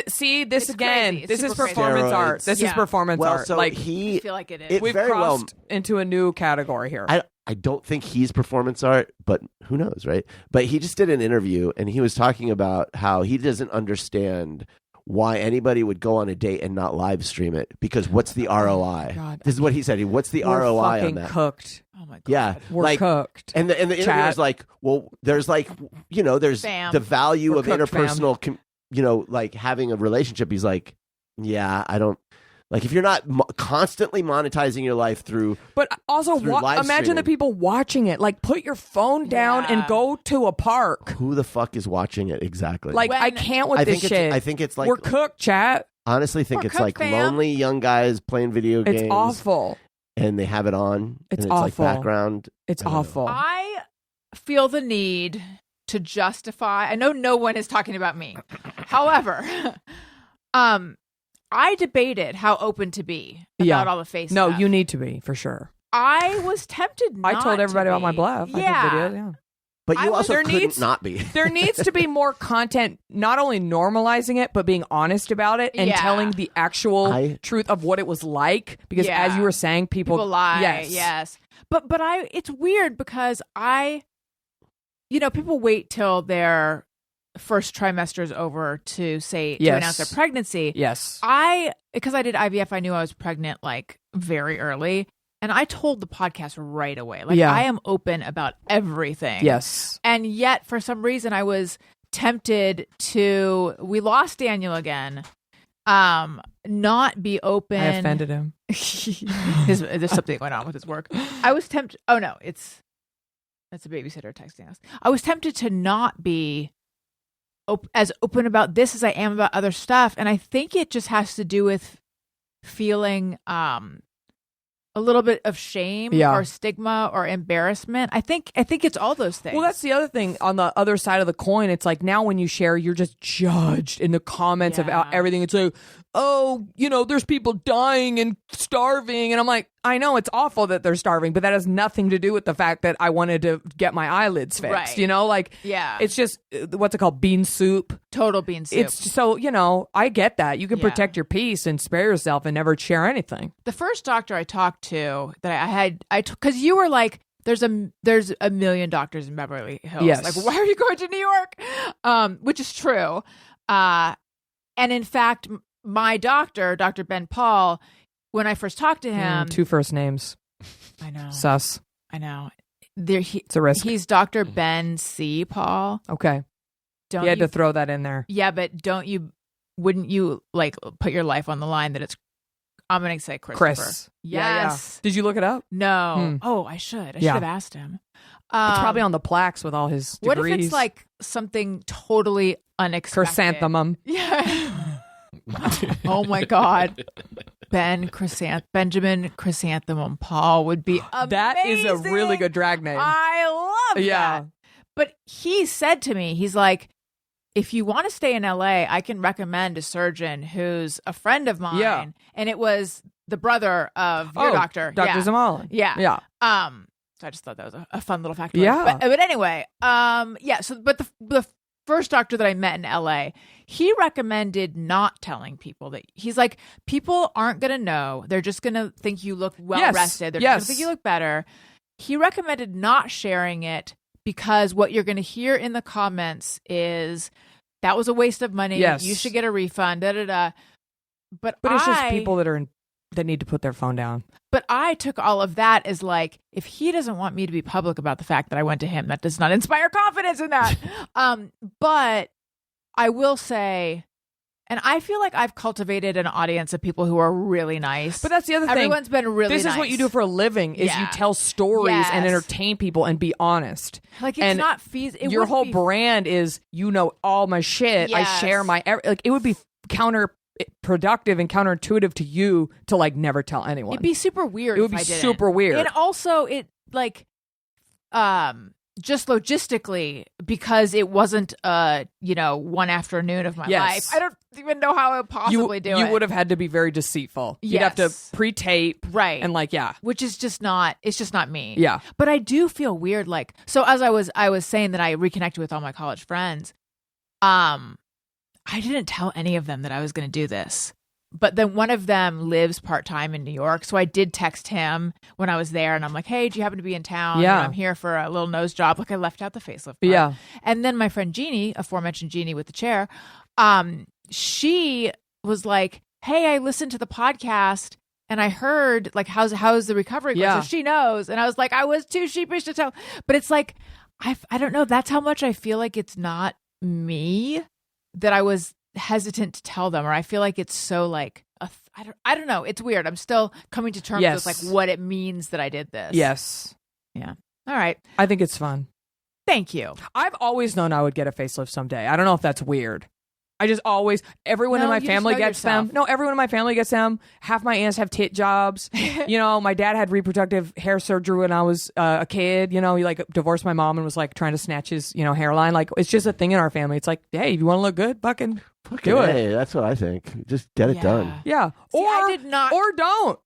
See this It's again. crazy. It's This is super crazy. performance art. Steroids. This is Yeah. performance Well, art. so Like I he, feel like it is. it we've very well. crossed into a new category here. I don't think he's performance art, but who knows, right? But he just did an interview and he was talking about how he doesn't understand why anybody would go on a date and not live stream it, because what's the ROI? God. This is what he said. What's the We're ROI on fucking that? cooked. Oh my god. Yeah, We're like, cooked. and the interviewer's Chat. like, well, there's like, there's Fam. the value We're of cooked, interpersonal, like having a relationship. He's like, yeah, I don't. Like, if you're not constantly monetizing your life through, But also, through live imagine streaming. the people watching it. Like, put your phone down Yeah. and go to a park. who the fuck is watching it exactly? Like, I When- can't with I this think shit. I think it's like, We're cooked, chat. honestly think We're it's cooked, like fam. lonely young guys playing video games. It's awful. And they have it on. It's and it's like awful. background. It's I don't know. awful. I feel the need to justify. I know no one is talking about me. However, I debated how open to be about Yeah. all the face No, stuff. you need to be, for sure. I was tempted not I told everybody to about my be. bluff. Yeah. I did videos, yeah. But you I also there couldn't needs- not be. There needs to be more content, not only normalizing it, but being honest about it and Yeah. telling the actual I- truth of what it was like. Because Yeah. as you were saying, people lie. Yes. But it's weird because people wait till their first trimester is over to say to Yes. announce their pregnancy. Yes. Because I did IVF, I knew I was pregnant like very early, and I told the podcast right away. Like, Yeah. I am open about everything. Yes. And yet, for some reason, I was tempted to. We lost Daniel again. Not be open. I offended him. There's something going on with his work. I was tempted. Oh no, that's a babysitter texting us. I was tempted to not be as open about this as I am about other stuff, and I think it just has to do with feeling a little bit of shame Yeah. or stigma or embarrassment. I think it's all those things. Well, that's the other thing. On the other side of the coin, it's like now when you share, you're just judged in the comments Yeah. about everything. It's like, oh, there's people dying and starving. And I'm like, I know it's awful that they're starving, but that has nothing to do with the fact that I wanted to get my eyelids fixed. Right. Like, Yeah. it's just, what's it called? Bean soup. total bean soup. It's so, I get that. You can Yeah. protect your peace and spare yourself and never share anything. The first doctor I talked to that because you were like, there's a million doctors in Beverly Hills. Yes. Like, why are you going to New York? Which is true. And in fact, my doctor, Dr. Ben Paul, when I first talked to him, 2 first names. I know, Sus. I know. It's a risk. He's Dr. Ben C. Paul. Okay. Don't You had you? to throw that in there. Yeah, but wouldn't you like put your life on the line that it's? I'm going to say Christopher. Chris. Yeah, Yes. Did you look it up? No. Oh, I should. I Yeah. should have asked him. It's probably on the plaques with all his What degrees. if it's like something totally unexpected? chrysanthemum? Yeah. Oh my God. Benjamin Chrysanthemum Paul would be amazing. That is a really good drag name. I love Yeah. that. But he said to me, he's like, if you want to stay in LA, I can recommend a surgeon who's a friend of mine. Yeah. And it was the brother of your doctor. Dr. Yeah. Zamali. Yeah. Yeah. So I just thought that was a fun little fact. Yeah. But anyway, yeah. So, but the first doctor that I met in LA, he recommended not telling people that he's like, people aren't going to know. They're just going to think you look well rested. They're just going to think you look better. He recommended not sharing it because what you're going to hear in the comments is that was a waste of money. Yes. You should get a refund. Da, da, da. But it's just people that need to put their phone down. But I took all of that as like, if he doesn't want me to be public about the fact that I went to him, that does not inspire confidence in that. But I will say, and I feel like I've cultivated an audience of people who are really nice. But that's the other thing. Everyone's been really nice. This is what you do for a living, is you tell stories and entertain people and be honest. Like, it's not feasible. Your whole brand is, all my shit. Yes. I share my, like, it would be counterproductive and counterintuitive to you to like never tell anyone. It'd be super weird. It would be super weird. And also, just logistically, because it wasn't one afternoon of my life. I don't even know how I would possibly do it. You would have had to be very deceitful. Yes. You'd have to pre-tape. Right. And which is just not, it's just not me. Yeah. But I do feel weird. Like, so as I was saying that I reconnected with all my college friends, I didn't tell any of them that I was going to do this. But then one of them lives part-time in New York. So I did text him when I was there. And I'm like, hey, do you happen to be in town? Yeah. I'm here for a little nose job. Like, I left out the facelift part. Yeah. And then my friend Jeannie, aforementioned Jeannie with the chair, she was like, hey, I listened to the podcast and I heard, like, how's the recovery going? Yeah. So she knows. And I was like, I was too sheepish to tell. But it's like, I don't know. That's how much I feel like it's not me, that I was hesitant to tell them, or I feel like it's so like I don't know. It's weird. I'm still coming to terms with like what it means that I did this. Yes. Yeah. All right. I think it's fun. Thank you. I've always known I would get a facelift someday. I don't know if that's weird. I just always, everyone in my family gets them. No, everyone in my family gets them. Half my aunts have tit jobs. My dad had reproductive hair surgery when I was a kid. He like divorced my mom and was like trying to snatch his, hairline. Like, it's just a thing in our family. It's like, hey, if you want to look good, fucking do it. Hey, that's what I think. Just get it done. Yeah. See, I did not. Or don't.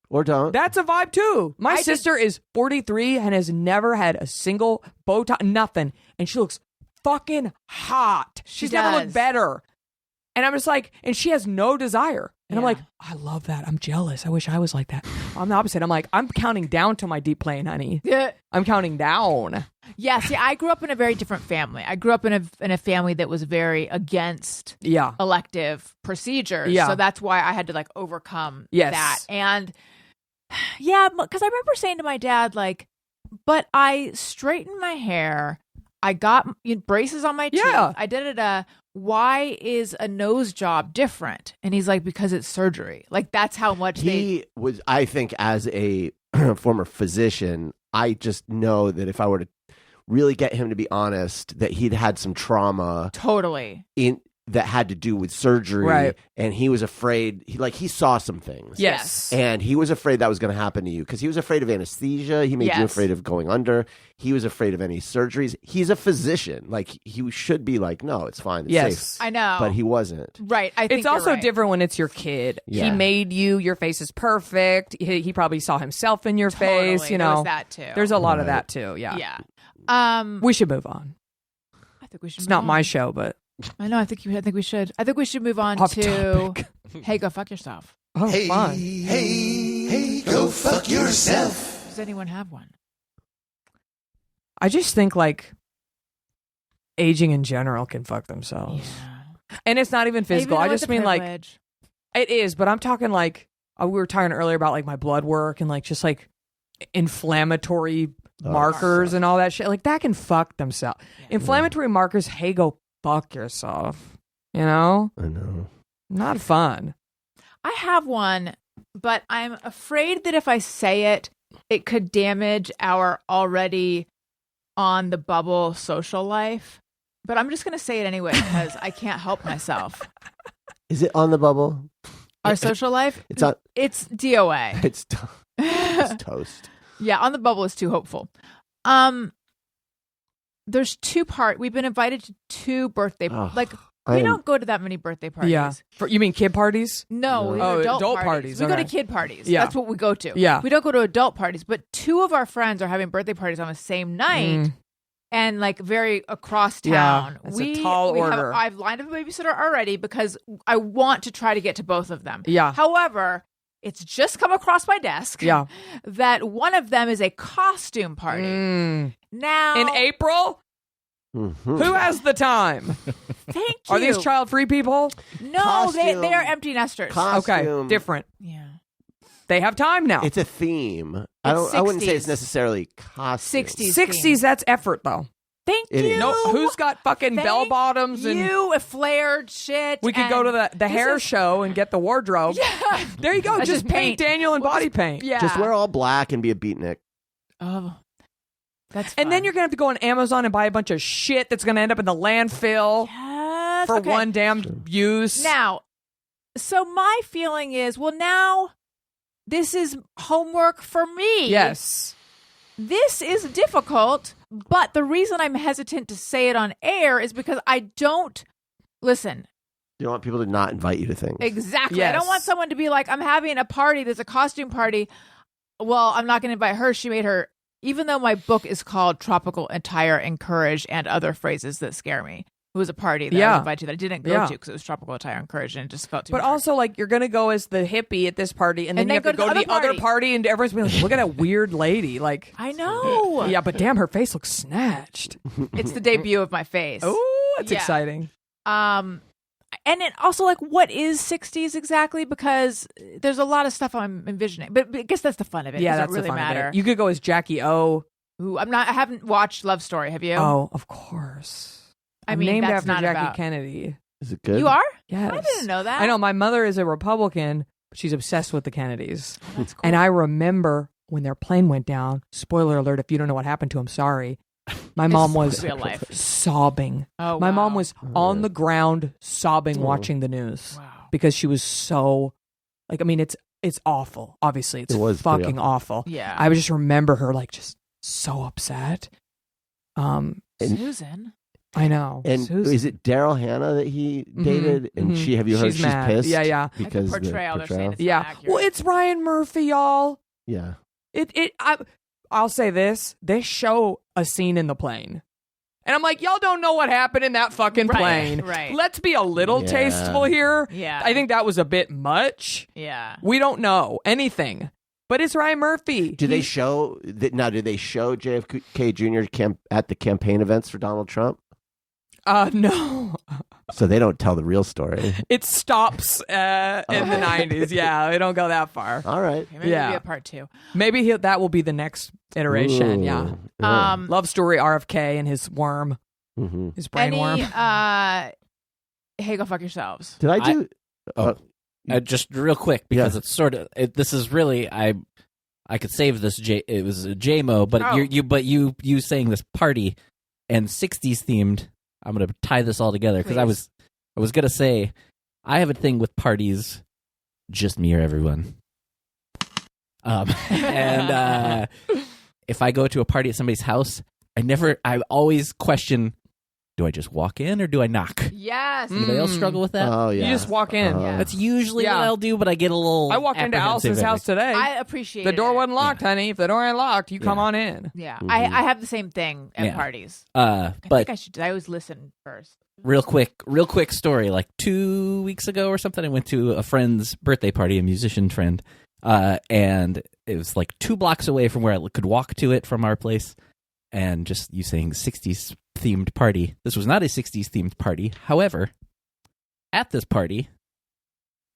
Or don't. That's a vibe too. My sister is 43 and has never had a single Botox, nothing. And she looks fucking hot. She's never looked better. And I'm just like, and she has no desire. And I'm like, I love that. I'm jealous. I wish I was like that. I'm the opposite. I'm like, I'm counting down to my deep plane, honey. Yeah. I'm counting down. Yeah. See, I grew up in a very different family. I grew up in a family that was very against elective procedures. Yeah. So that's why I had to like overcome Yes. that. And yeah, because I remember saying to my dad, like, but I straightened my hair. I got braces on my teeth. Yeah. I did it. Why is a nose job different? And he's like, because it's surgery. Like, that's how much he was. I think as a former physician, I just know that if I were to really get him to be honest, that he'd had some trauma totally that had to do with surgery, right? And he was afraid. He saw some things, yes, and he was afraid that was going to happen to you because he was afraid of anesthesia. He made you afraid of going under. He was afraid of any surgeries. He's a physician. Like, he should be like, no, it's fine. It's safe. I know, but he wasn't. Right. I think it's also right. different when it's your kid. Yeah. He made you. Your face is perfect. He probably saw himself in your totally. face. There was that too. There's a lot of that too. Yeah. Yeah. We should move on. I think we should. It's not my show, but I know. I think we should. I think we should move on Off to. topic. Hey, go fuck yourself. Oh, Hey, fun. hey, go fuck yourself. Does anyone have one? I just think like aging in general can fuck themselves, and it's not even physical. I just mean like it is, but I'm talking like we were talking earlier about like my blood work and like just like inflammatory markers and all that shit. Like that can fuck themselves. Inflammatory markers. Hey, go fuck yourself. I know. Not fun. I have one, but I'm afraid that if I say it, it could damage our already on the bubble social life. But I'm just going to say it anyway because I can't help myself. Is it on the bubble? Our social life? It's on. It's DOA. It's toast. Yeah, on the bubble is too hopeful. There's two part. We've been invited to two birthday we don't go to that many birthday parties. Yeah. You mean kid parties? No, we Oh, go to adult parties. We go to Okay. kid parties. Yeah. That's what we go to. Yeah. We don't go to adult parties, but two of our friends are having birthday parties on the same night and like very across town. That's a tall order. I've lined up a babysitter already because I want to try to get to both of them. Yeah. However, it's just come across my desk. Yeah. That one of them is a costume party. Now In April? Mhm. Who has the time? thank you. Are these child-free people? No, they Costume. are empty nesters. Okay, Costume. different. yeah. They have time now. It's a theme. It's I wouldn't say it's 60s. necessarily costume. 60s. 60s, that's effort, though. Thank It you. is. No, who's got fucking Thank bell bottoms and you a flared shit. we could go to the this hair is- show and get the wardrobe. Yeah. There you go. Let's Just just paint paint. Daniel and body paint. Yeah. Just wear all black and be a beatnik. Oh, that's And then fun. you're going to have to go on Amazon and buy a bunch of shit that's going to end up in the landfill Yes. for Okay. one damn use. Now, so my feeling is, well, now this is homework for me. Yes. This is difficult, but the reason I'm hesitant to say it on air is because I don't listen. You don't want people to not invite you to things. Exactly. I Yes. don't want someone to be like, I'm having a party, there's a costume party. Well, I'm not going to invite her. She made her, even though my book is called Tropical Attire Encouraged and Other Phrases That Scare Me. It was a party that I Yeah. was invited to that I didn't go Yeah. to because it was Tropical Attire Encouraged and it just felt too But hard. also, like, you're going to go as the hippie at this party, and then And you then have to go to the other party, and everyone's going to be like, look at that weird lady. Like, I know. yeah, but damn, her face looks snatched. It's the debut of my face. Oh, it's Yeah. exciting. And it also, like, what is 60s exactly? Because there's a lot of stuff I'm envisioning. But I guess that's the fun of it. Yeah, It that's doesn't the really fun of matter. it. You could go as Jackie O. Ooh, I haven't watched Love Story. Have you? Oh, of course. I I'm mean, named that's after not Jackie about- Kennedy. Is it good? You are? Yes. I didn't know that. I know. My mother is a Republican, but she's obsessed with the Kennedys. That's cool. And I remember when their plane went down, spoiler alert, if you don't know what happened to him, sorry. My mom was real life. sobbing. Oh, My mom wow. was on the ground sobbing watching the news Wow. because she was so, like, I mean, it's awful. Obviously, it's It was pretty fucking awful. Yeah. I would just remember her, like, just so upset. And- Susan. I know. And Susan. is it Daryl Hannah that he dated? And mhm. have you heard She's mad. pissed? Yeah, yeah. Because Like the portrayal, they're saying it's not Yeah. accurate. Well, it's Ryan Murphy, y'all. Yeah. I'll say this. They show a scene in the plane. And I'm like, y'all don't know what happened in that fucking Right, plane. right. Let's be a little Yeah. tasteful here. Yeah. I think that was a bit much. Yeah. We don't know anything. But it's Ryan Murphy. Do they show now? Do they show JFK Jr. At the campaign events for Donald Trump? No. So they don't tell the real story. It stops in the 90s. Yeah, they don't go that far. All right. Okay, maybe Yeah. it'll be a part 2. Maybe that will be the next iteration. Ooh. Yeah. Yeah. Love story RFK and his worm, Mhm. his brain Any, worm. hey, go fuck yourselves. Did I do? Just real quick because it's sort of this is really I could save this it was a JMOE, but Oh. you saying this party and 60s themed. I'm gonna tie this all together because I Please. was gonna say I have a thing with parties, just me or everyone. And if I go to a party at somebody's house, I always question: do I just walk in or do I knock? Yes. Anybody else struggle with that? Oh yeah. You just walk in. Yeah. That's usually Yeah. what I'll do, but I get a little. I walked into apprehensive Alice's house today. I appreciate The door it. wasn't locked, honey. If the door ain't locked, you come Yeah. on in. Yeah. Mhm. I have the same thing at Yeah. parties. I But think I should. I always listen first. real quick story. Like 2 weeks ago or something, I went to a friend's birthday party, a musician friend, and it was like 2 blocks away from where I could walk to it from our place. And just you saying 60s themed party. This was not a 60s themed party. However, at this party,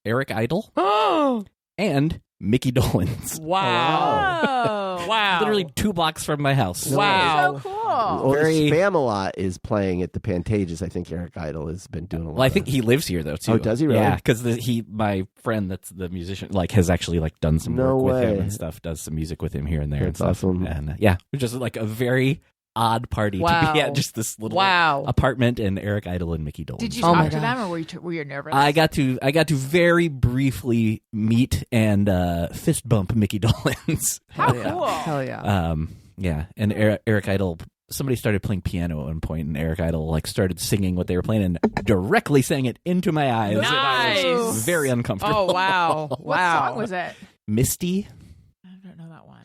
Eric Idle Oh, and Mickey Dolenz. wow. Oh. Wow. Literally 2 blocks from my house. Wow. So cool. Well, Very- Spam-A-Lot is playing at the Pantages. I think Eric Idle has been doing a lot. Well, I think he lives here though too. Oh, does he really? Yeah, because my friend that's the musician, like, has actually like done some No work with way. him and stuff. Does some music with him here and there. That's and stuff. awesome. And yeah, it was just like a very odd party to Wow. be at, just this little Wow. apartment, and Eric Idle and Mickey Dolenz. Did you Oh my talk to gosh. them, or were you nervous? I got to very briefly meet and fist bump Mickey Dolenz. How yeah. cool. Hell yeah. Yeah, and Eric Idle. Somebody started playing piano at one point, and Eric Idle like started singing what they were playing and directly sang it into my eyes. And I was Nice. very uncomfortable. Oh, wow. What wow. song was it? Misty. I don't know that one.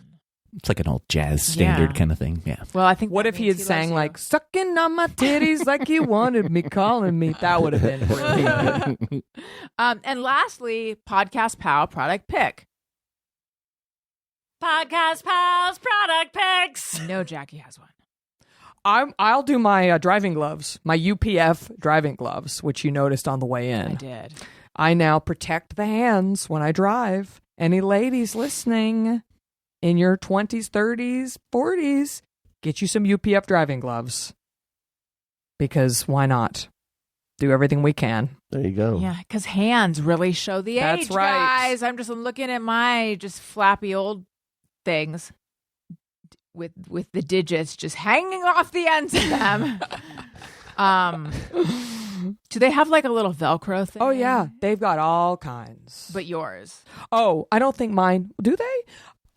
It's like an old jazz standard Yeah. kind of thing. Yeah. Well, I think. What that if he means had loves sang you. like "Sucking on my titties like you wanted me, calling me"? That would have been brilliant. And lastly, podcast pal product pick. Podcast Pals product picks. No, Jackie has one. I'll do my driving gloves, my UPF driving gloves, which you noticed on the way in. I did. I now protect the hands when I drive. Any ladies listening in your 20s, 30s, 40s, get you some UPF driving gloves. Because why not? Do everything we can. There you go. Yeah, because hands really show the That's age, right. guys. I'm just looking at my just flappy old things with the digits just hanging off the ends of them. Do they have like a little Velcro thing? Oh, yeah. They've got all kinds. But yours. Oh, I don't think mine... Do they?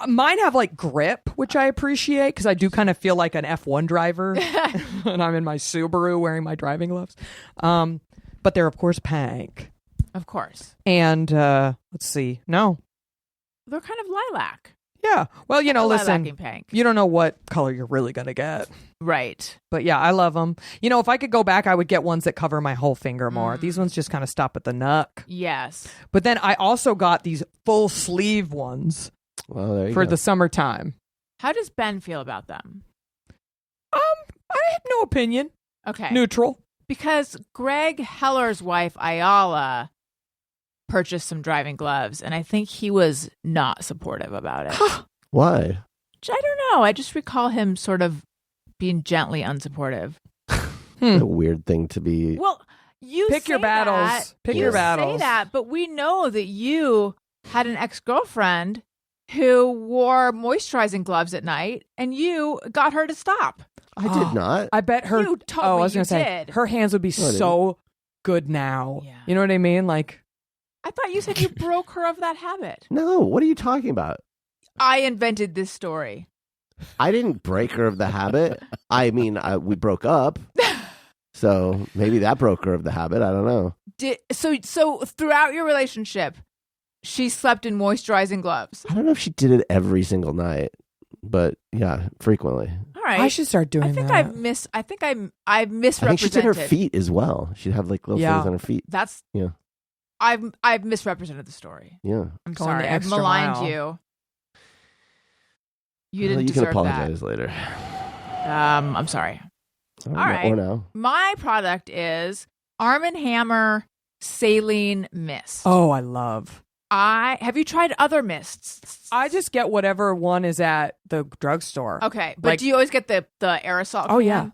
Mine have like grip, which I appreciate because I do kind of feel like an F1 driver and I'm in my Subaru wearing my driving gloves. But they're, of course, pink. Of course. And let's see. No. They're kind of lilac. Yeah. Well, you know, listen, Lilacking pink. you don't know what color you're really going to get. Right. But yeah, I love them. You know, if I could go back, I would get ones that cover my whole finger more. These ones just kind of stop at the nuck. Yes. But then I also got these full sleeve ones Well, there you for go. the summertime. How does Ben feel about them? I have no opinion. Okay. Neutral. Because Greg Heller's wife, Ayala, purchased some driving gloves, and I think he was not supportive about it. Why? I don't know. I just recall him sort of being gently unsupportive. A weird thing to be. Well, you Pick your say battles. that. Pick You your say battles. that, but we know that you had an ex-girlfriend who wore moisturizing gloves at night, and you got her to stop. I did not. I bet her. You told I me was you gonna say did. her hands would be No, I didn't. so good now. Yeah. You know what I mean? Like, I thought you said you broke her of that habit. No, what are you talking about? I invented this story. I didn't break her of the habit. I mean, we broke up. So maybe that broke her of the habit. I don't know. So throughout your relationship, she slept in moisturizing gloves. I don't know if she did it every single night, but yeah, frequently. All right. I should start doing I think that. I've misrepresented. I think she did her feet as well. She'd have like little Yeah. things on her feet. That's Yeah. I've misrepresented the story. Yeah. I'm Going sorry. the I've extra maligned mile. you. You Well, didn't you can deserve apologize later. that. I'm sorry. All right. Or now. My product is Arm & Hammer Saline Mist. Oh, I love. Have you tried other mists? I just get whatever one is at the drugstore. Okay, but Like- do you always get the aerosol? Oh, can? yeah.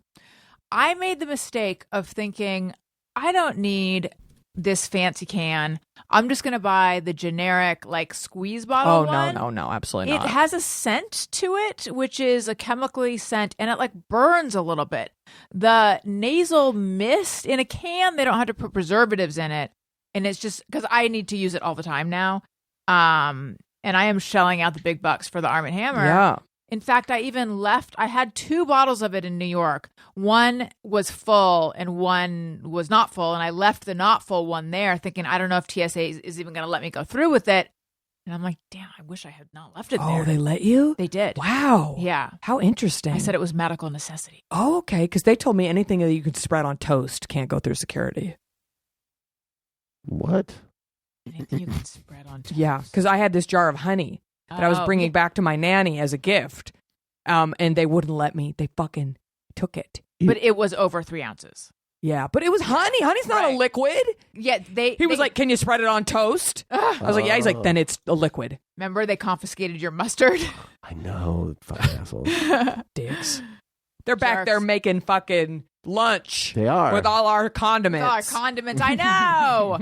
I made the mistake of thinking I don't need this fancy can. I'm just going to buy the generic like squeeze bottle Oh, one. no, absolutely It not. has a scent to it, which is a chemically scent, and it like burns a little bit. The nasal mist in a can, they don't have to put preservatives in it, and it's just because I need to use it all the time now. And I am shelling out the big bucks for the Arm & Hammer. Yeah. In fact, I had 2 bottles of it in New York. One was full and one was not full. And I left the not full one there thinking, I don't know if TSA is even going to let me go through with it. And I'm like, damn, I wish I had not left it there. Oh, they let you? They did. Wow. Yeah. How interesting. I said it was medical necessity. Oh, okay. Because they told me anything that you could spread on toast can't go through security. What? Anything you can spread on toast. Yeah. Because I had this jar of honey that I was Oh, bringing yeah. back to my nanny as a gift. And they wouldn't let me. They fucking took it. But it was over 3 ounces. Yeah. But it was honey. Honey's not Right. a liquid. Yeah, He was like, can you spread it on toast? I was like, yeah. He's like, then it's a liquid. remember they confiscated your mustard? I know. Fucking assholes. Dicks. They're back Jerks. there making fucking lunch. They are. With all our condiments. Our condiments, I know.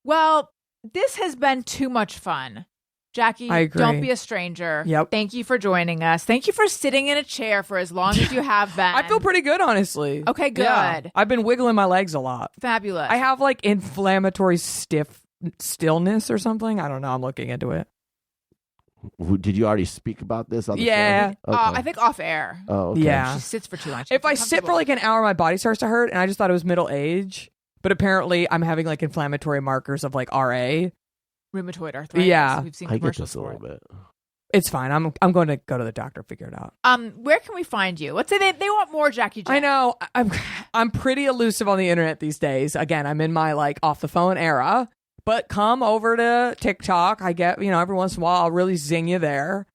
Well, this has been too much fun. Jackie, I agree. don't be a stranger. Yep. Thank you for joining us. Thank you for sitting in a chair for as long as you have been. I feel pretty good, honestly. Okay, good. Yeah. I've been wiggling my legs a lot. fabulous. I have like inflammatory stillness or something. I don't know. I'm looking into it. Did you already speak about this on the Yeah. show? Okay. I think off air. Oh, okay. Yeah. She sits for too long. She If gets I sit for uncomfortable. like an hour, my body starts to hurt, and I just thought it was middle age. But apparently, I'm having like inflammatory markers of like RA. rheumatoid arthritis. Yeah. We've seen I get commercials this a for little it. bit. It's fine. I'm going to go to the doctor, figure it out. Where can we find you? Let's say they want more Jackie J. I know. I'm pretty elusive on the internet these days. Again, I'm in my like off the phone era. But come over to TikTok. I get, every once in a while I'll really zing you there.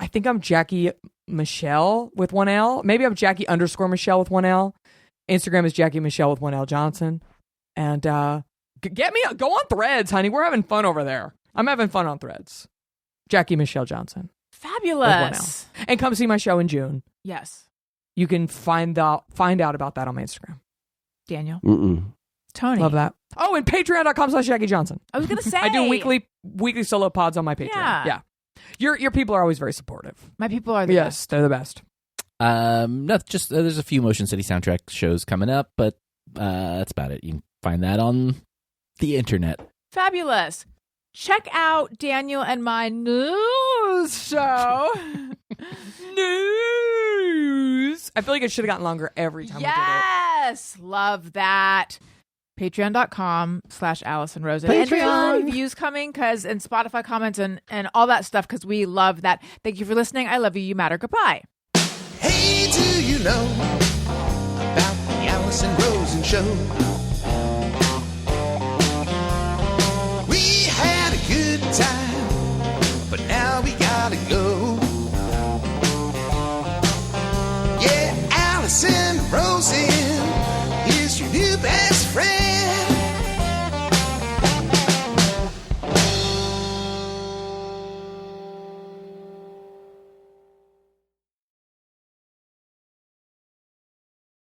I think I'm Jackie Michelle with 1 L. Maybe I'm Jackie _ Michelle with 1 L. Instagram is Jackie Michelle with 1 L Johnson. And go on Threads, honey. We're having fun over there. I'm having fun on Threads. Jackie Michelle Johnson. Fabulous. And come see my show in June. Yes. You can find out about that on my Instagram. Daniel. Mm-mm. Tony. Love that. Oh, and patreon.com/Jackie Johnson. I was going to say. I do weekly solo pods on my Patreon. Yeah. Your people are always very supportive. My people are the yes, best. they're the best. No, just there's a few Motion City soundtrack shows coming up, but that's about it. You can find that on the internet. Fabulous. Check out Daniel and my news show. News. I feel like it should have gotten longer every time we did it. Yes. Love that. Patreon.com/Allison Rosen. Patreon. And there's more reviews coming and Spotify comments and all that stuff because we love that. Thank you for listening. I love you. You matter. Goodbye. Hey, do you know about the Allison Rosen show?